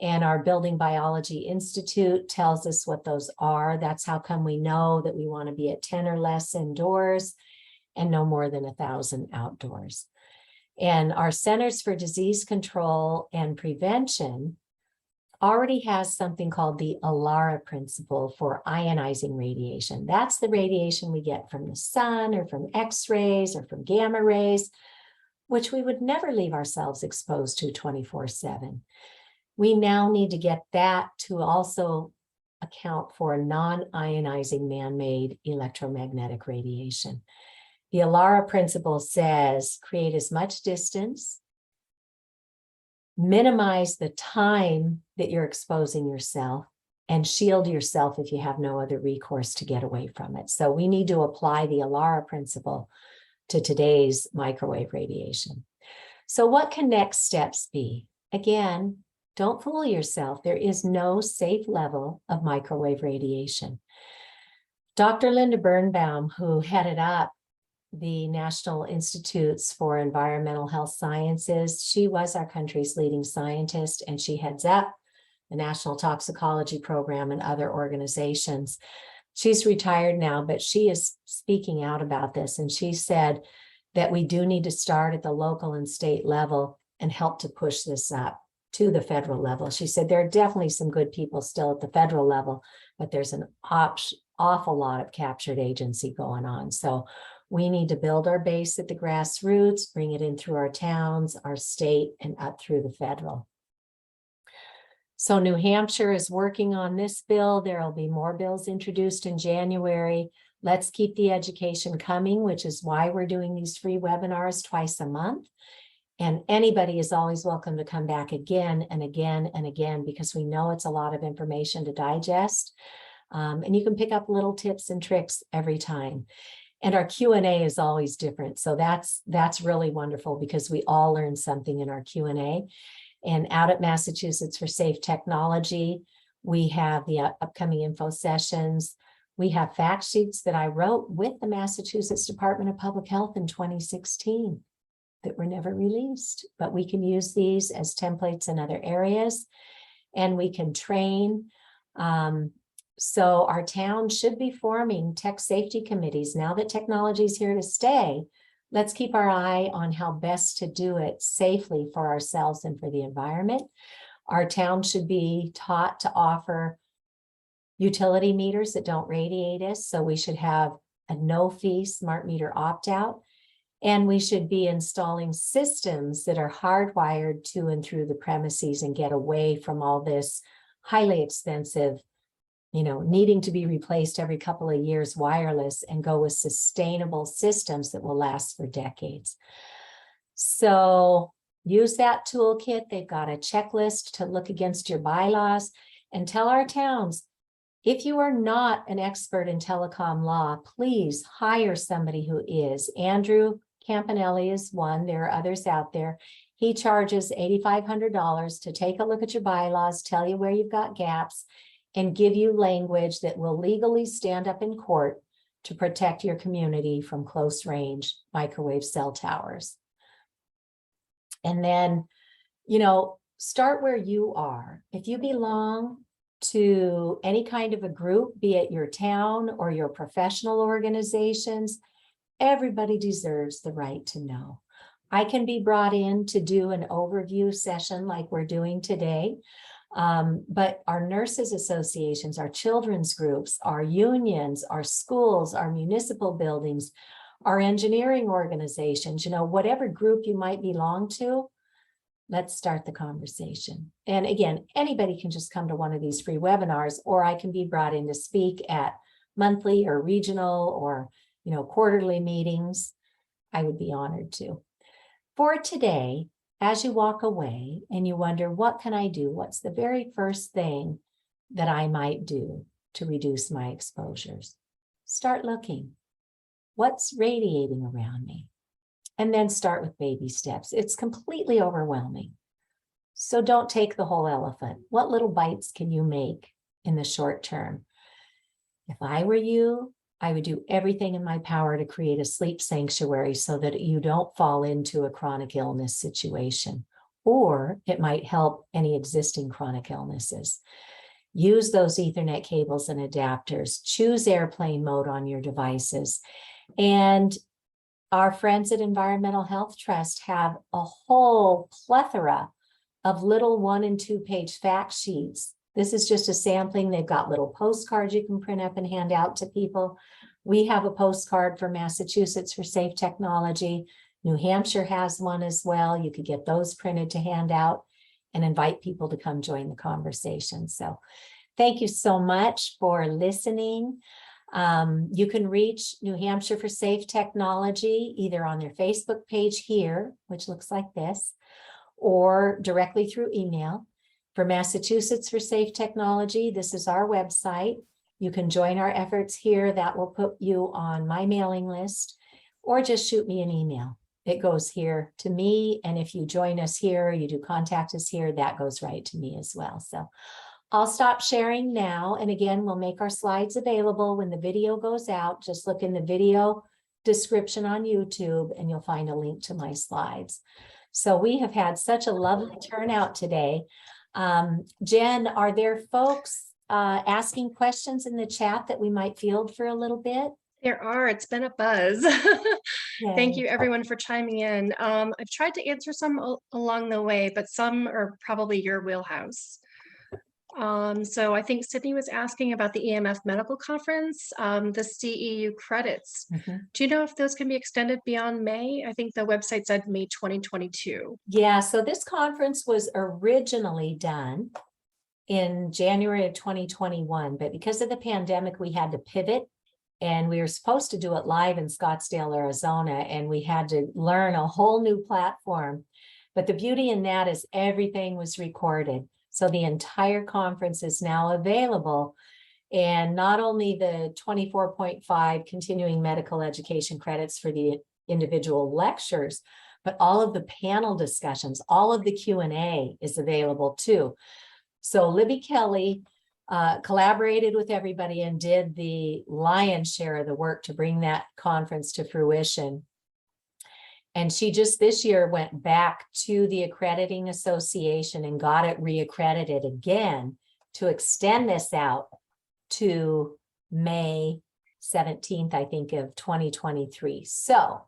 Speaker 1: And our Building Biology Institute tells us what those are. That's how come we know that we want to be at 10 or less indoors and no more than 1,000 outdoors. And our Centers for Disease Control and Prevention already has something called the Alara principle for ionizing radiation. That's the radiation we get from the sun or from X-rays or from gamma rays, which we would never leave ourselves exposed to 24/7. We now need to get that to also account for non-ionizing man-made electromagnetic radiation. The Alara principle says create as much distance, minimize the time that you're exposing yourself, and shield yourself if you have no other recourse to get away from it. So we need to apply the Alara principle to today's microwave radiation. So what can next steps be? Again, don't fool yourself. There is no safe level of microwave radiation. Dr. Linda Birnbaum, who headed up the National Institutes for Environmental Health Sciences, she was our country's leading scientist, and she heads up the National Toxicology Program and other organizations. She's retired now, but she is speaking out about this. And she said that we do need to start at the local and state level and help to push this up to the federal level. She said there are definitely some good people still at the federal level, but there's an awful lot of captured agency going on. So we need to build our base at the grassroots, bring it in through our towns, our state, and up through the federal. So New Hampshire is working on this bill. There will be more bills introduced in January. Let's keep the education coming, which is why we're doing these free webinars twice a month. And anybody is always welcome to come back again and again and again, because we know it's a lot of information to digest. And you can pick up little tips and tricks every time. And our Q&A is always different. So that's really wonderful, because we all learn something in our Q&A. And out at Massachusetts for Safe Technology, we have the upcoming info sessions. We have fact sheets that I wrote with the Massachusetts Department of Public Health in 2016 that were never released, but we can use these as templates in other areas, and we can train. So our town should be forming tech safety committees. Now that technology is here to stay, let's keep our eye on how best to do it safely for ourselves and for the environment. Our town should be taught to offer utility meters that don't radiate us. So we should have a no-fee smart meter opt-out. And we should be installing systems that are hardwired to and through the premises and get away from all this highly expensive, needing to be replaced every couple of years wireless, and go with sustainable systems that will last for decades. So use that toolkit. They've got a checklist to look against your bylaws, and tell our towns, if you are not an expert in telecom law, please hire somebody who is. Andrew Campanelli is one. There are others out there. He charges $8,500 to take a look at your bylaws, tell you where you've got gaps, and give you language that will legally stand up in court to protect your community from close range microwave cell towers. And then, start where you are. If you belong to any kind of a group, be it your town or your professional organizations, everybody deserves the right to know. I can be brought in to do an overview session like we're doing today. But our nurses associations, our children's groups, our unions, our schools, our municipal buildings, our engineering organizations, whatever group you might belong to, let's start the conversation. And again, anybody can just come to one of these free webinars, or I can be brought in to speak at monthly or regional or, quarterly meetings. I would be honored to. For today, as you walk away and you wonder, what can I do? What's the very first thing that I might do to reduce my exposures? Start looking. What's radiating around me? And then start with baby steps. It's completely overwhelming. So don't take the whole elephant. What little bites can you make in the short term? If I were you, I would do everything in my power to create a sleep sanctuary so that you don't fall into a chronic illness situation, or it might help any existing chronic illnesses. Use those Ethernet cables and adapters. Choose airplane mode on your devices. And our friends at Environmental Health Trust have a whole plethora of little 1- and 2-page fact sheets. This is just a sampling. They've got little postcards you can print up and hand out to people. We have a postcard for Massachusetts for Safe Technology. New Hampshire has one as well. You could get those printed to hand out and invite people to come join the conversation. So thank you so much for listening. You can reach New Hampshire for Safe Technology either on their Facebook page here, which looks like this, or directly through email. For Massachusetts for Safe Technology, this is our website. You can join our efforts here. That will put you on my mailing list, or just shoot me an email. It goes here to me. And if you join us here, you do contact us here, that goes right to me as well. So I'll stop sharing now. And again, we'll make our slides available when the video goes out. Just look in the video description on YouTube and you'll find a link to my slides. So we have had such a lovely turnout today. Jen, are there folks asking questions in the chat that we might field for a little bit?
Speaker 2: There are. It's been a buzz. Thank you, everyone, for chiming in. I've tried to answer some along the way, but some are probably your wheelhouse. So I think Sydney was asking about the EMF medical conference, the CEU credits. Do you know if those can be extended beyond May? I think the website said May 2022.
Speaker 1: Yeah, so this conference was originally done in January of 2021, but because of the pandemic, we had to pivot. And we were supposed to do it live in Scottsdale, Arizona, and we had to learn a whole new platform. But the beauty in that is everything was recorded. So the entire conference is now available. And not only the 24.5 continuing medical education credits for the individual lectures, but all of the panel discussions, all of the Q&A is available too. So Libby Kelly collaborated with everybody and did the lion's share of the work to bring that conference to fruition. And she just this year went back to the Accrediting Association and got it reaccredited again to extend this out to May 17th, I think, of 2023. So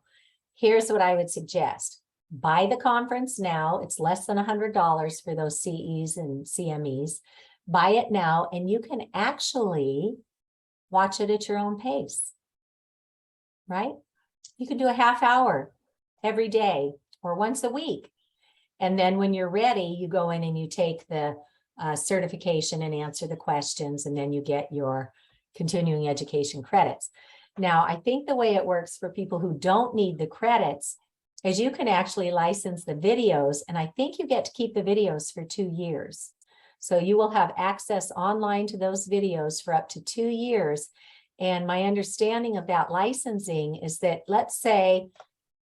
Speaker 1: here's what I would suggest. Buy the conference now. It's less than $100 for those CEs and CMEs. Buy it now, and you can actually watch it at your own pace, right? You can do a half hour every day or once a week. And then when you're ready, you go in and you take the certification and answer the questions, and then you get your continuing education credits. Now, I think the way it works for people who don't need the credits is you can actually license the videos, and I think you get to keep the videos for 2 years. So you will have access online to those videos for up to 2 years. And my understanding of that licensing is that, let's say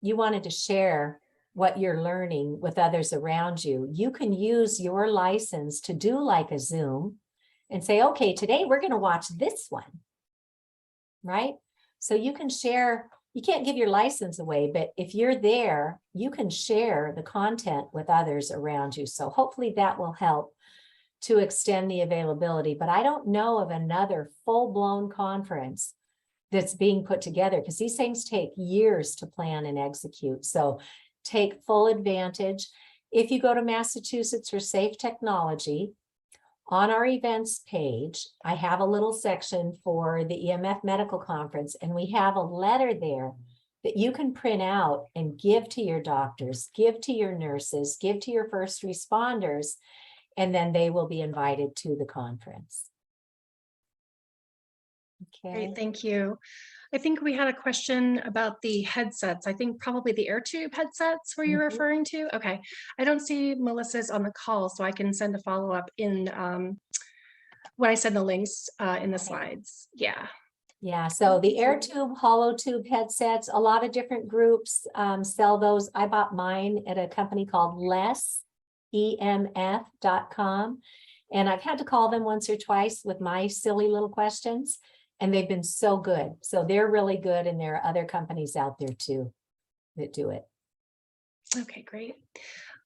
Speaker 1: you wanted to share what you're learning with others around you, you can use your license to do like a Zoom and say, okay, today we're going to watch this one, right? So you can share, you can't give your license away, but if you're there, you can share the content with others around you. So hopefully that will help to extend the availability. But I don't know of another full-blown conference that's being put together, because these things take years to plan and execute. So take full advantage. If you go to Massachusetts for Safe Technology, on our events page, I have a little section for the EMF Medical Conference, and we have a letter there that you can print out and give to your doctors, give to your nurses, give to your first responders, and then they will be invited to the conference. Okay.
Speaker 2: Great, thank you. I think we had a question about the headsets. I think probably the Airtube headsets were you
Speaker 1: Mhm.
Speaker 2: referring to? Okay. I don't see Melissa's on the call, so I can send a follow-up in when I send the links in the slides. Yeah.
Speaker 1: Yeah, so the Airtube hollow tube headsets, a lot of different groups sell those. I bought mine at a company called EMF.com. And I've had to call them once or twice with my silly little questions, and they've been so good. So they're really good, and there are other companies out there too that do it.
Speaker 2: Okay, great.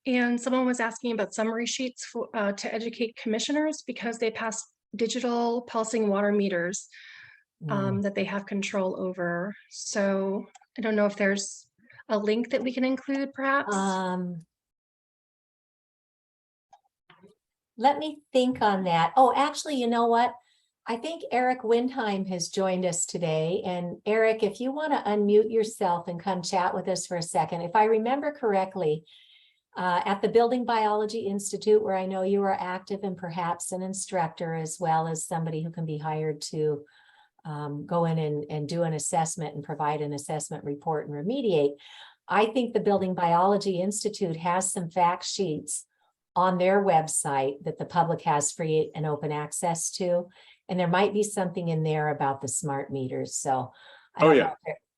Speaker 2: And someone was asking about summary sheets for, to educate commissioners because they pass digital pulsing water meters that they have control over. So I don't know if there's a link that we can include, perhaps.
Speaker 1: Let me think on that. Oh, actually, you know what? I think Eric Windheim has joined us today. And Eric, if you want to unmute yourself and come chat with us for a second, if I remember correctly, at the Building Biology Institute, where I know you are active and perhaps an instructor, as well as somebody who can be hired to go in and do an assessment and provide an assessment report and remediate. I think the Building Biology Institute has some fact sheets on their website that the public has free and open access to. And there might be something in there about the smart meters. So I don't know.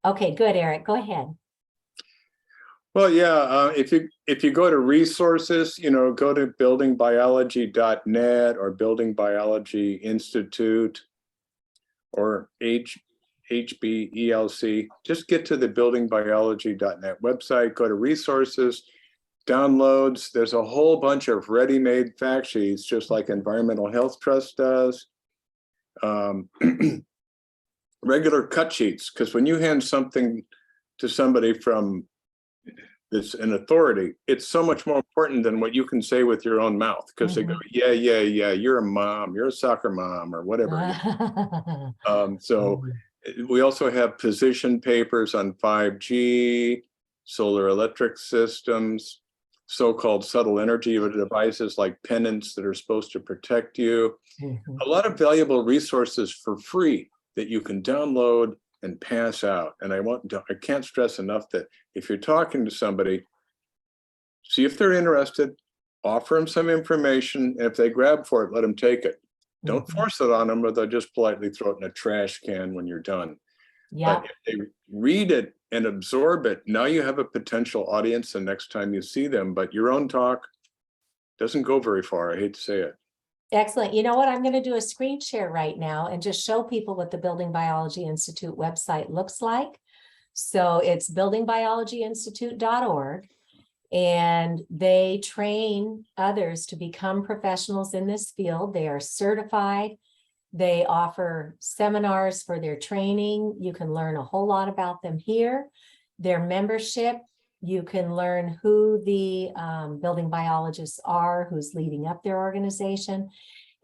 Speaker 1: Okay, good, Eric, go ahead.
Speaker 3: Well, yeah, if you go to resources, go to buildingbiology.net or Building Biology Institute or HBELC, just get to the buildingbiology.net website, go to resources, downloads. There's a whole bunch of ready-made fact sheets, just like Environmental Health Trust does. Regular cut sheets, because when you hand something to somebody from that's an authority, it's so much more important than what you can say with your own mouth, because they go, yeah, you're a mom, you're a soccer mom, or whatever. So we also have position papers on 5G, solar electric systems, so-called subtle energy devices like pendants that are supposed to protect you. A lot of valuable resources for free that you can download and pass out. And I can't stress enough that if you're talking to somebody, see if they're interested, offer them some information, and if they grab for it, let them take it. Don't force it on them, or they'll just politely throw it in a trash can when you're done.
Speaker 1: Yeah.
Speaker 3: But if they read it and absorb it, now you have a potential audience the next time you see them, but your own talk doesn't go very far. I hate to say it.
Speaker 1: Excellent. You know what? I'm going to do a screen share right now and just show people what the Building Biology Institute website looks like. So it's buildingbiologyinstitute.org, and they train others to become professionals in this field. They are certified. They offer seminars for their training. You can learn a whole lot about them here. Their membership, you can learn who the building biologists are, who's leading up their organization.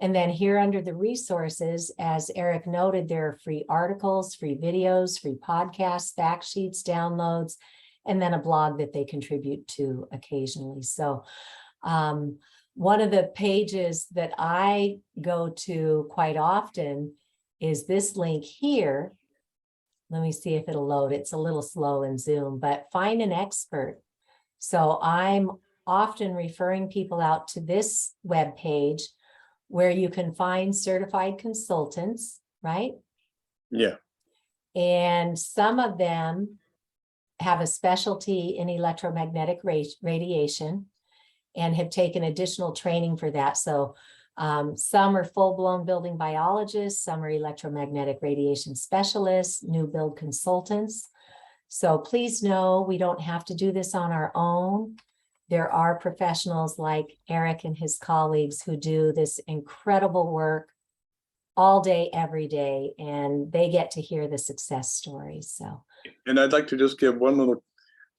Speaker 1: And then here under the resources, as Eric noted, there are free articles, free videos, free podcasts, fact sheets, downloads, and then a blog that they contribute to occasionally. So one of the pages that I go to quite often is this link here. Let me see if it'll load. It's a little slow in Zoom, but find an expert. So I'm often referring people out to this web page where you can find certified consultants, right?
Speaker 3: Yeah.
Speaker 1: And some of them have a specialty in electromagnetic radiation and have taken additional training for that. So some are full-blown building biologists, some are electromagnetic radiation specialists, new build consultants. So please know we don't have to do this on our own. There are professionals like Eric and his colleagues who do this incredible work all day, every day, and they get to hear the success stories. So,
Speaker 3: and I'd like to just give one little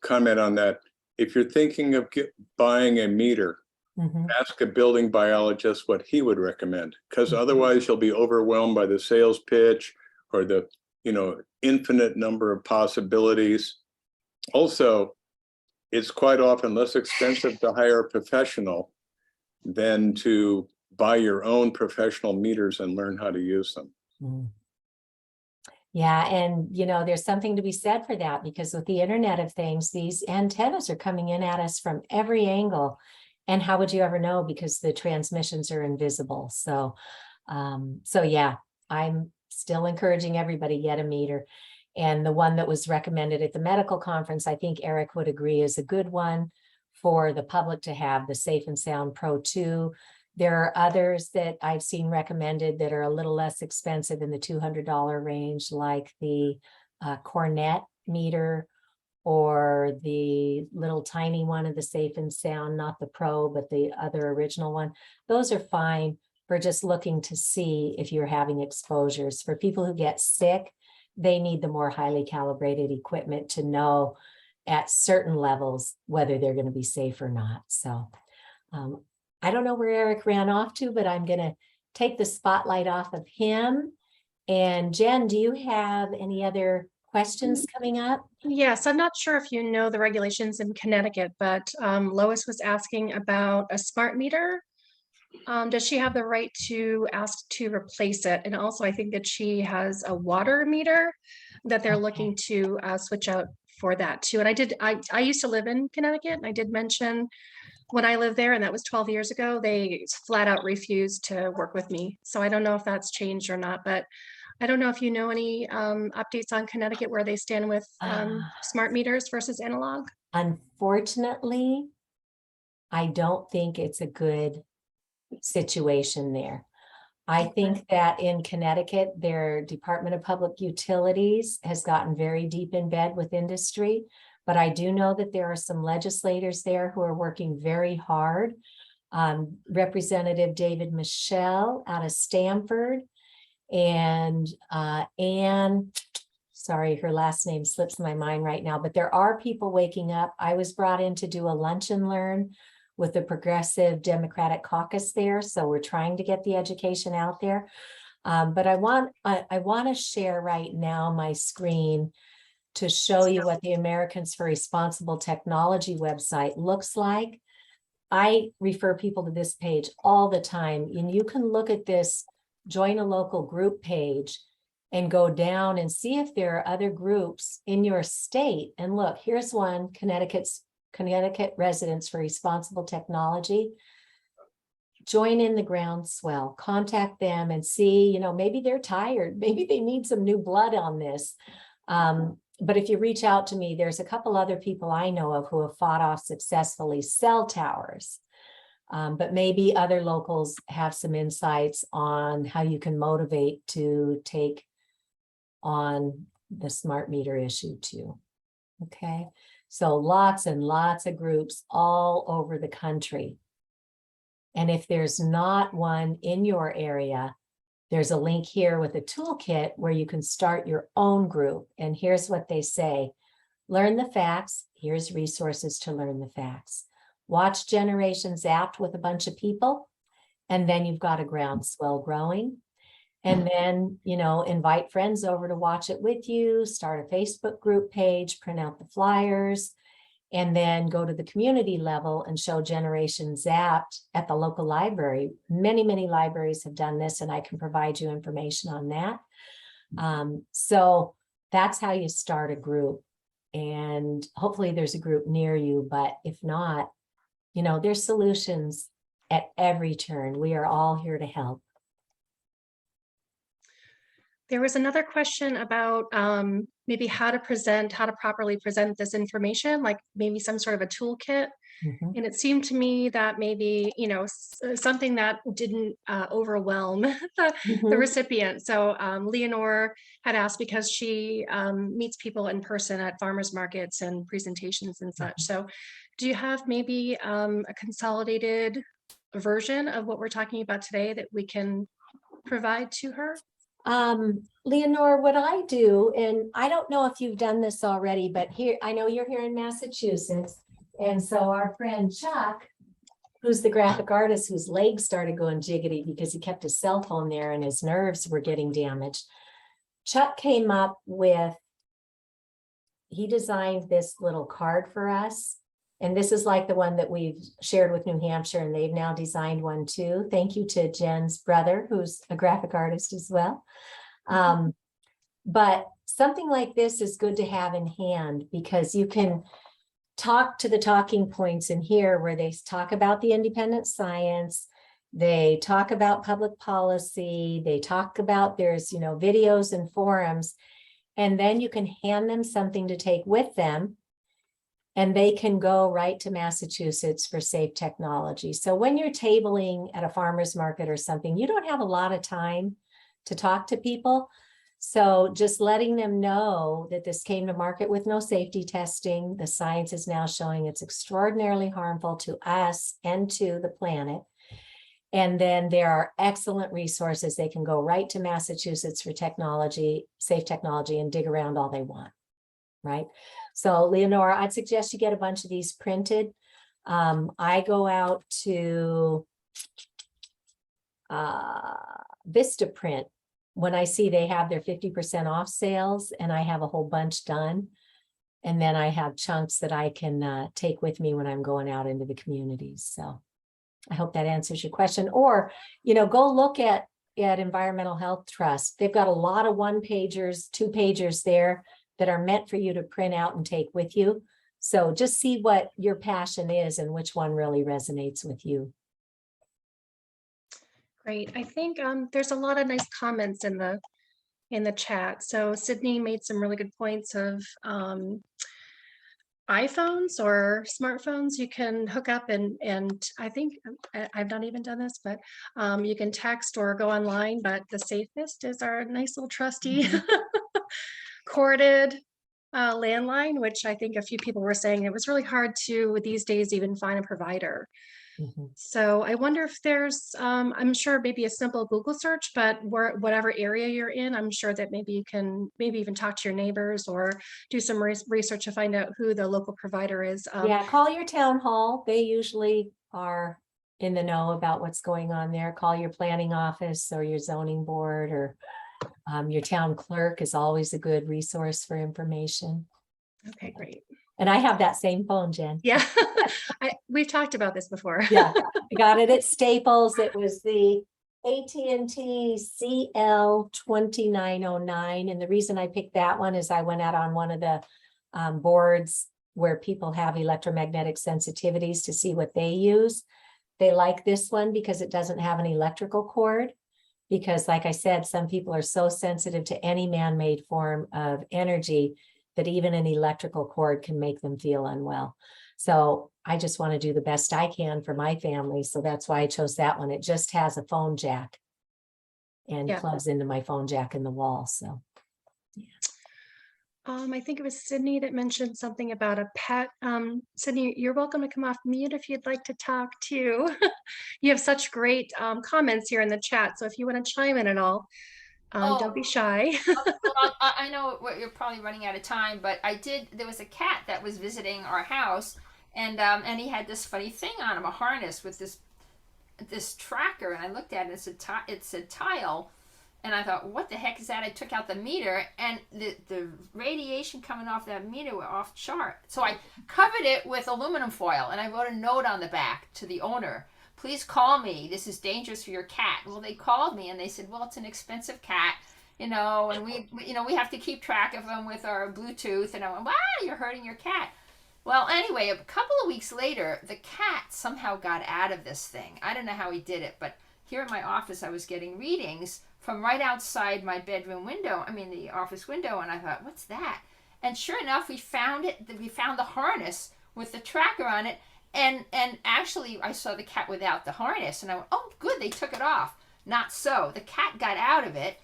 Speaker 3: comment on that. If you're thinking of buying a meter, ask a building biologist what he would recommend, because otherwise you'll be overwhelmed by the sales pitch or the infinite number of possibilities. Also, it's quite often less expensive to hire a professional than to buy your own professional meters and learn how to use them.
Speaker 1: Mm. Yeah, and there's something to be said for that, because with the Internet of Things, these antennas are coming in at us from every angle. And how would you ever know? Because the transmissions are invisible. So yeah, I'm still encouraging everybody get a meter. And the one that was recommended at the medical conference, I think Eric would agree, is a good one for the public to have, the Safe and Sound Pro 2. There are others that I've seen recommended that are a little less expensive in the $200 range, like the Cornet meter, or the little tiny one of the Safe and Sound, not the Pro, but the other original one. Those are fine for just looking to see if you're having exposures. For people who get sick, they need the more highly calibrated equipment to know at certain levels whether they're going to be safe or not. So I don't know where Eric ran off to, but I'm going to take the spotlight off of him. And Jen, do you have any other questions coming up?
Speaker 2: Yes, I'm not sure if you know the regulations in Connecticut, but Lois was asking about a smart meter. Does she have the right to ask to replace it? And also, I think that she has a water meter that they're looking to switch out for that too. And I used to live in Connecticut, and I did mention when I lived there, and that was 12 years ago, they flat out refused to work with me. So I don't know if that's changed or not, but I don't know if you know any updates on Connecticut where they stand with smart meters versus analog.
Speaker 1: Unfortunately, I don't think it's a good situation there. I think that in Connecticut, their Department of Public Utilities has gotten very deep in bed with industry, but I do know that there are some legislators there who are working very hard. Representative David Michelle out of Stamford, and Anne, sorry, her last name slips my mind right now, but there are people waking up. I was brought in to do a lunch and learn with the Progressive Democratic Caucus there, so we're trying to get the education out there. But I want to share right now my screen to show you what the Americans for Responsible Technology website looks like. I refer people to this page all the time, and you can look at this join a local group page and go down and see if there are other groups in your state. And look, here's one, Connecticut Residents for Responsible Technology. Join in the groundswell, contact them and see, maybe they're tired, maybe they need some new blood on this. But if you reach out to me, there's a couple other people I know of who have fought off successfully cell towers. But maybe other locals have some insights on how you can motivate to take on the smart meter issue too. Okay, so lots and lots of groups all over the country. And if there's not one in your area, there's a link here with a toolkit where you can start your own group. And here's what they say: learn the facts. Here's resources to learn the facts. Watch Generation Zapped with a bunch of people, and then you've got a groundswell growing. And then, invite friends over to watch it with you, start a Facebook group page, print out the flyers, and then go to the community level and show Generation Zapped at the local library. Many, many libraries have done this, and I can provide you information on that. So that's how you start a group. And hopefully there's a group near you, but if not, there's solutions at every turn. We are all here to help.
Speaker 2: There was another question about maybe how to properly present this information, like maybe some sort of a toolkit.
Speaker 1: Mm-hmm.
Speaker 2: And it seemed to me that maybe, something that didn't overwhelm the recipient. So Leonore had asked, because she meets people in person at farmers markets and presentations and such. So do you have maybe a consolidated version of what we're talking about today that we can provide to her?
Speaker 1: Leonore, what I do, and I don't know if you've done this already, but here, I know you're here in Massachusetts. And so our friend Chuck, who's the graphic artist whose legs started going jiggity because he kept his cell phone there and his nerves were getting damaged. Chuck came up with he designed this little card for us. And this is like the one that we've shared with New Hampshire, and they've now designed one too. Thank you to Jen's brother, who's a graphic artist as well. But something like this is good to have in hand, because you can talk to the talking points in here where they talk about the independent science, they talk about public policy, they talk about there's, videos and forums, and then you can hand them something to take with them, and they can go right to Massachusetts for safe technology. So when you're tabling at a farmer's market or something, you don't have a lot of time to talk to people. So just letting them know that this came to market with no safety testing. The science is now showing it's extraordinarily harmful to us and to the planet. And then there are excellent resources. They can go right to Massachusetts for technology, safe technology, and dig around all they want, right? So Leonora, I'd suggest you get a bunch of these printed. I go out to Vistaprint when I see they have their 50% off sales, and I have a whole bunch done. And then I have chunks that I can take with me when I'm going out into the communities. So I hope that answers your question. Or, go look at Environmental Health Trust. They've got a lot of 1-pagers, 2-pagers there that are meant for you to print out and take with you. So just see what your passion is and which one really resonates with you.
Speaker 2: Great. I think there's a lot of nice comments in the chat. So Sydney made some really good points of iPhones or smartphones you can hook up, and I think I've not even done this, but you can text or go online, but the safest is our nice little trusty corded landline, which I think a few people were saying it was really hard to these days even find a provider. So I wonder if there's, I'm sure maybe a simple Google search, but whatever area you're in, I'm sure that maybe you can even talk to your neighbors or do some research to find out who the local provider is.
Speaker 1: Yeah, call your town hall. They usually are in the know about what's going on there. Call your planning office or your zoning board, or your town clerk is always a good resource for information.
Speaker 2: Okay, great.
Speaker 1: And I have that same phone, Jen.
Speaker 2: Yeah, we've talked about this before.
Speaker 1: Yeah, I got it at Staples. It was the AT&T CL 2909. And the reason I picked that one is I went out on one of the boards where people have electromagnetic sensitivities to see what they use. They like this one because it doesn't have an electrical cord. Because like I said, some people are so sensitive to any man-made form of energy that even an electrical cord can make them feel unwell. So I just want to do the best I can for my family. So that's why I chose that one. It just has a phone jack and plugs into my phone jack in the wall. So yeah.
Speaker 2: I think it was Sydney that mentioned something about a pet. Sydney, you're welcome to come off mute if you'd like to talk too. You have such great comments here in the chat. So if you want to chime in at all, don't be shy.
Speaker 4: Well, I know you're probably running out of time, but there was a cat that was visiting our house, and he had this funny thing on him, a harness with this tracker, and I looked at it, it said tile, and I thought, what the heck is that? I took out the meter, and the radiation coming off that meter were off chart. So I covered it with aluminum foil, and I wrote a note on the back to the owner. Please call me. This is dangerous for your cat. Well, they called me and they said, well, it's an expensive cat, and we have to keep track of them with our Bluetooth. And I went, wow, you're hurting your cat. Well, anyway, a couple of weeks later, the cat somehow got out of this thing. I don't know how he did it, but here in my office, I was getting readings from right outside my bedroom window, the office window, and I thought, what's that? And sure enough, we found it. We found the harness with the tracker on it. And actually, I saw the cat without the harness, and I went, oh, good, they took it off. Not so. The cat got out of it.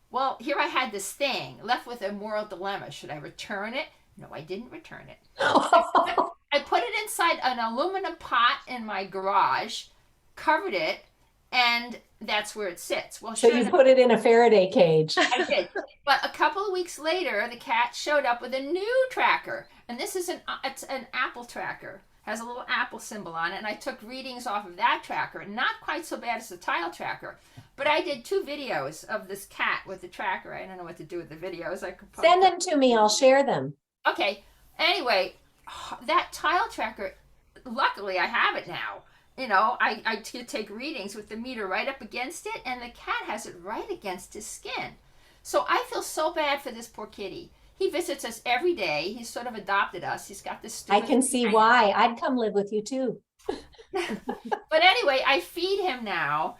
Speaker 4: Well, here I had this thing, left with a moral dilemma. Should I return it? No, I didn't return it. I put it inside an aluminum pot in my garage, covered it, and that's where it sits. Well,
Speaker 1: so you put it in a Faraday cage.
Speaker 4: I did. But a couple of weeks later, the cat showed up with a new tracker, and this is it's an Apple tracker. Has a little Apple symbol on it, and I took readings off of that tracker. Not quite so bad as the tile tracker, but I did 2 videos of this cat with the tracker. I don't know what to do with the videos. I could
Speaker 1: send them to me. I'll share them.
Speaker 4: Okay. Anyway, that tile tracker, luckily I have it now. You know, I take readings with the meter right up against it, and the cat has it right against his skin. So I feel so bad for this poor kitty. He visits us every day. He's sort of adopted us. He's got this
Speaker 1: I
Speaker 4: stupid
Speaker 1: can see
Speaker 4: thing.
Speaker 1: why. I'd come live with you too.
Speaker 4: But anyway, I feed him now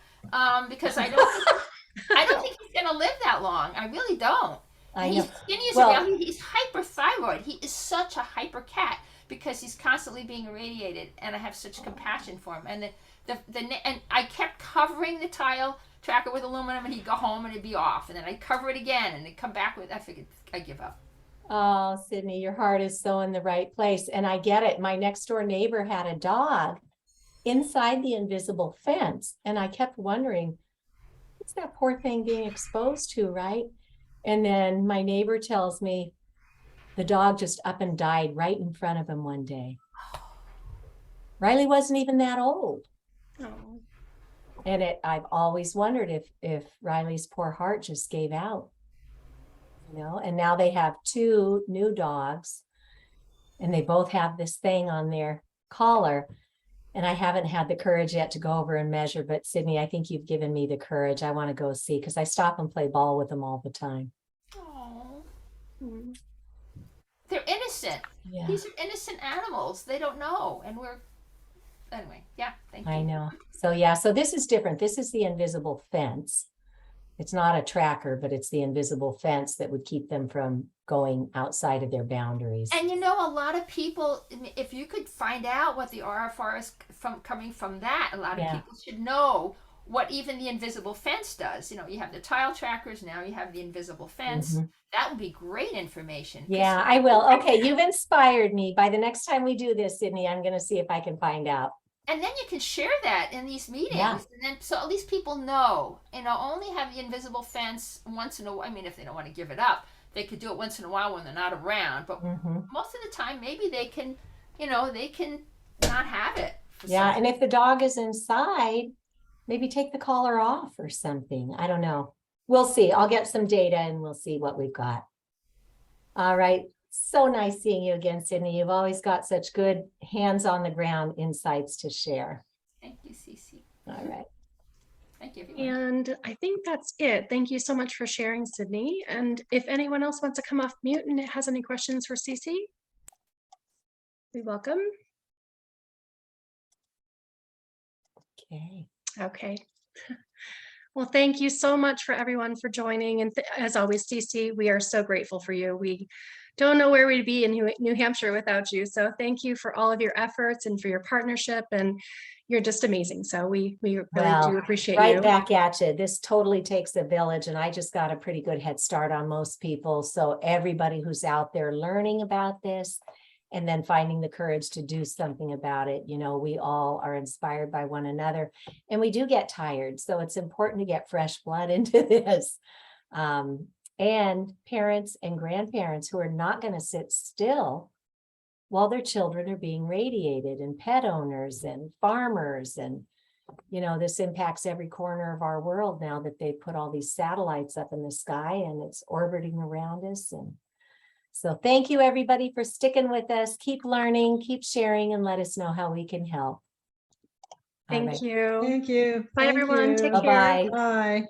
Speaker 4: because I don't think he's gonna live that long. I really don't.
Speaker 1: I
Speaker 4: He's
Speaker 1: know.
Speaker 4: skinny as a
Speaker 1: Well-
Speaker 4: rail. He's hyperthyroid. He is such a hyper cat because he's constantly being irradiated, and I have such compassion for him. And and I kept covering the tile tracker with aluminum, and he'd go home and it'd be off, and then I'd cover it again, and it'd come back with. I figured I'd give up.
Speaker 1: Oh, Sydney, your heart is so in the right place. And I get it. My next door neighbor had a dog inside the invisible fence. And I kept wondering, what's that poor thing being exposed to, right? And then my neighbor tells me the dog just up and died right in front of him one day. Riley wasn't even that old.
Speaker 2: Oh.
Speaker 1: And I've always wondered if Riley's poor heart just gave out. You know, and now they have 2 new dogs, and they both have this thing on their collar. And I haven't had the courage yet to go over and measure, but Sydney, I think you've given me the courage. I want to go see, because I stop and play ball with them all the time.
Speaker 4: Oh,
Speaker 2: Mm.
Speaker 4: they're innocent.
Speaker 1: Yeah,
Speaker 4: These are innocent animals. They don't know, and we're anyway. Yeah, thank you.
Speaker 1: I know. So yeah, so this is different. This is the invisible fence. It's not a tracker, but it's the invisible fence that would keep them from going outside of their boundaries.
Speaker 4: And you know, a lot of people, if you could find out what the RFR is coming from that, a lot of
Speaker 1: Yeah.
Speaker 4: people should know what even the invisible fence does. You know, you have the tile trackers, now you have the invisible fence.
Speaker 1: Mhm.
Speaker 4: That would be great information. 'Cause-
Speaker 1: Yeah, I will. Okay, you've inspired me. By the next time we do this, Sydney, I'm going to see if I can find out.
Speaker 4: And then you can share that in these meetings,
Speaker 1: Yeah.
Speaker 4: and then so at least people know. You know, only have the invisible fence once in a while. I mean, if they don't want to give it up, they could do it once in a while when they're not around. But
Speaker 1: Mhm.
Speaker 4: most of the time, maybe they can, you know, they can not have it. For
Speaker 1: Yeah,
Speaker 4: some-
Speaker 1: and if the dog is inside, maybe take the collar off or something. I don't know. We'll see. I'll get some data and we'll see what we've got. All right. So nice seeing you again, Sydney. You've always got such good hands on the ground insights to share.
Speaker 4: Thank you, Cece.
Speaker 1: All right.
Speaker 4: Thank you, everyone.
Speaker 2: And I think that's it. Thank you so much for sharing, Sydney. And if anyone else wants to come off mute and has any questions for Cece, you're welcome.
Speaker 1: Okay.
Speaker 2: Okay. Well, thank you so much for everyone for joining. And as always, Cece, we are so grateful for you. We don't know where we'd be in New Hampshire without you. So thank you for all of your efforts and for your partnership. And you're just amazing. So we really
Speaker 1: Well,
Speaker 2: do appreciate
Speaker 1: right
Speaker 2: you.
Speaker 1: back at you. This totally takes a village, and I just got a pretty good head start on most people. So everybody who's out there learning about this and then finding the courage to do something about it, you know, we all are inspired by one another, and we do get tired. So it's important to get fresh blood into this. And parents and grandparents who are not going to sit still while their children are being radiated, and pet owners and farmers. And, you know, this impacts every corner of our world now that they put all these satellites up in the sky and it's orbiting around us. And so thank you, everybody, for sticking with us. Keep learning, keep sharing, and let us know how we can help. All
Speaker 2: Thank
Speaker 1: right.
Speaker 2: you.
Speaker 5: Thank you.
Speaker 2: Bye,
Speaker 5: Thank
Speaker 2: everyone.
Speaker 5: you.
Speaker 2: Take care.
Speaker 1: Bye-bye.
Speaker 5: Bye.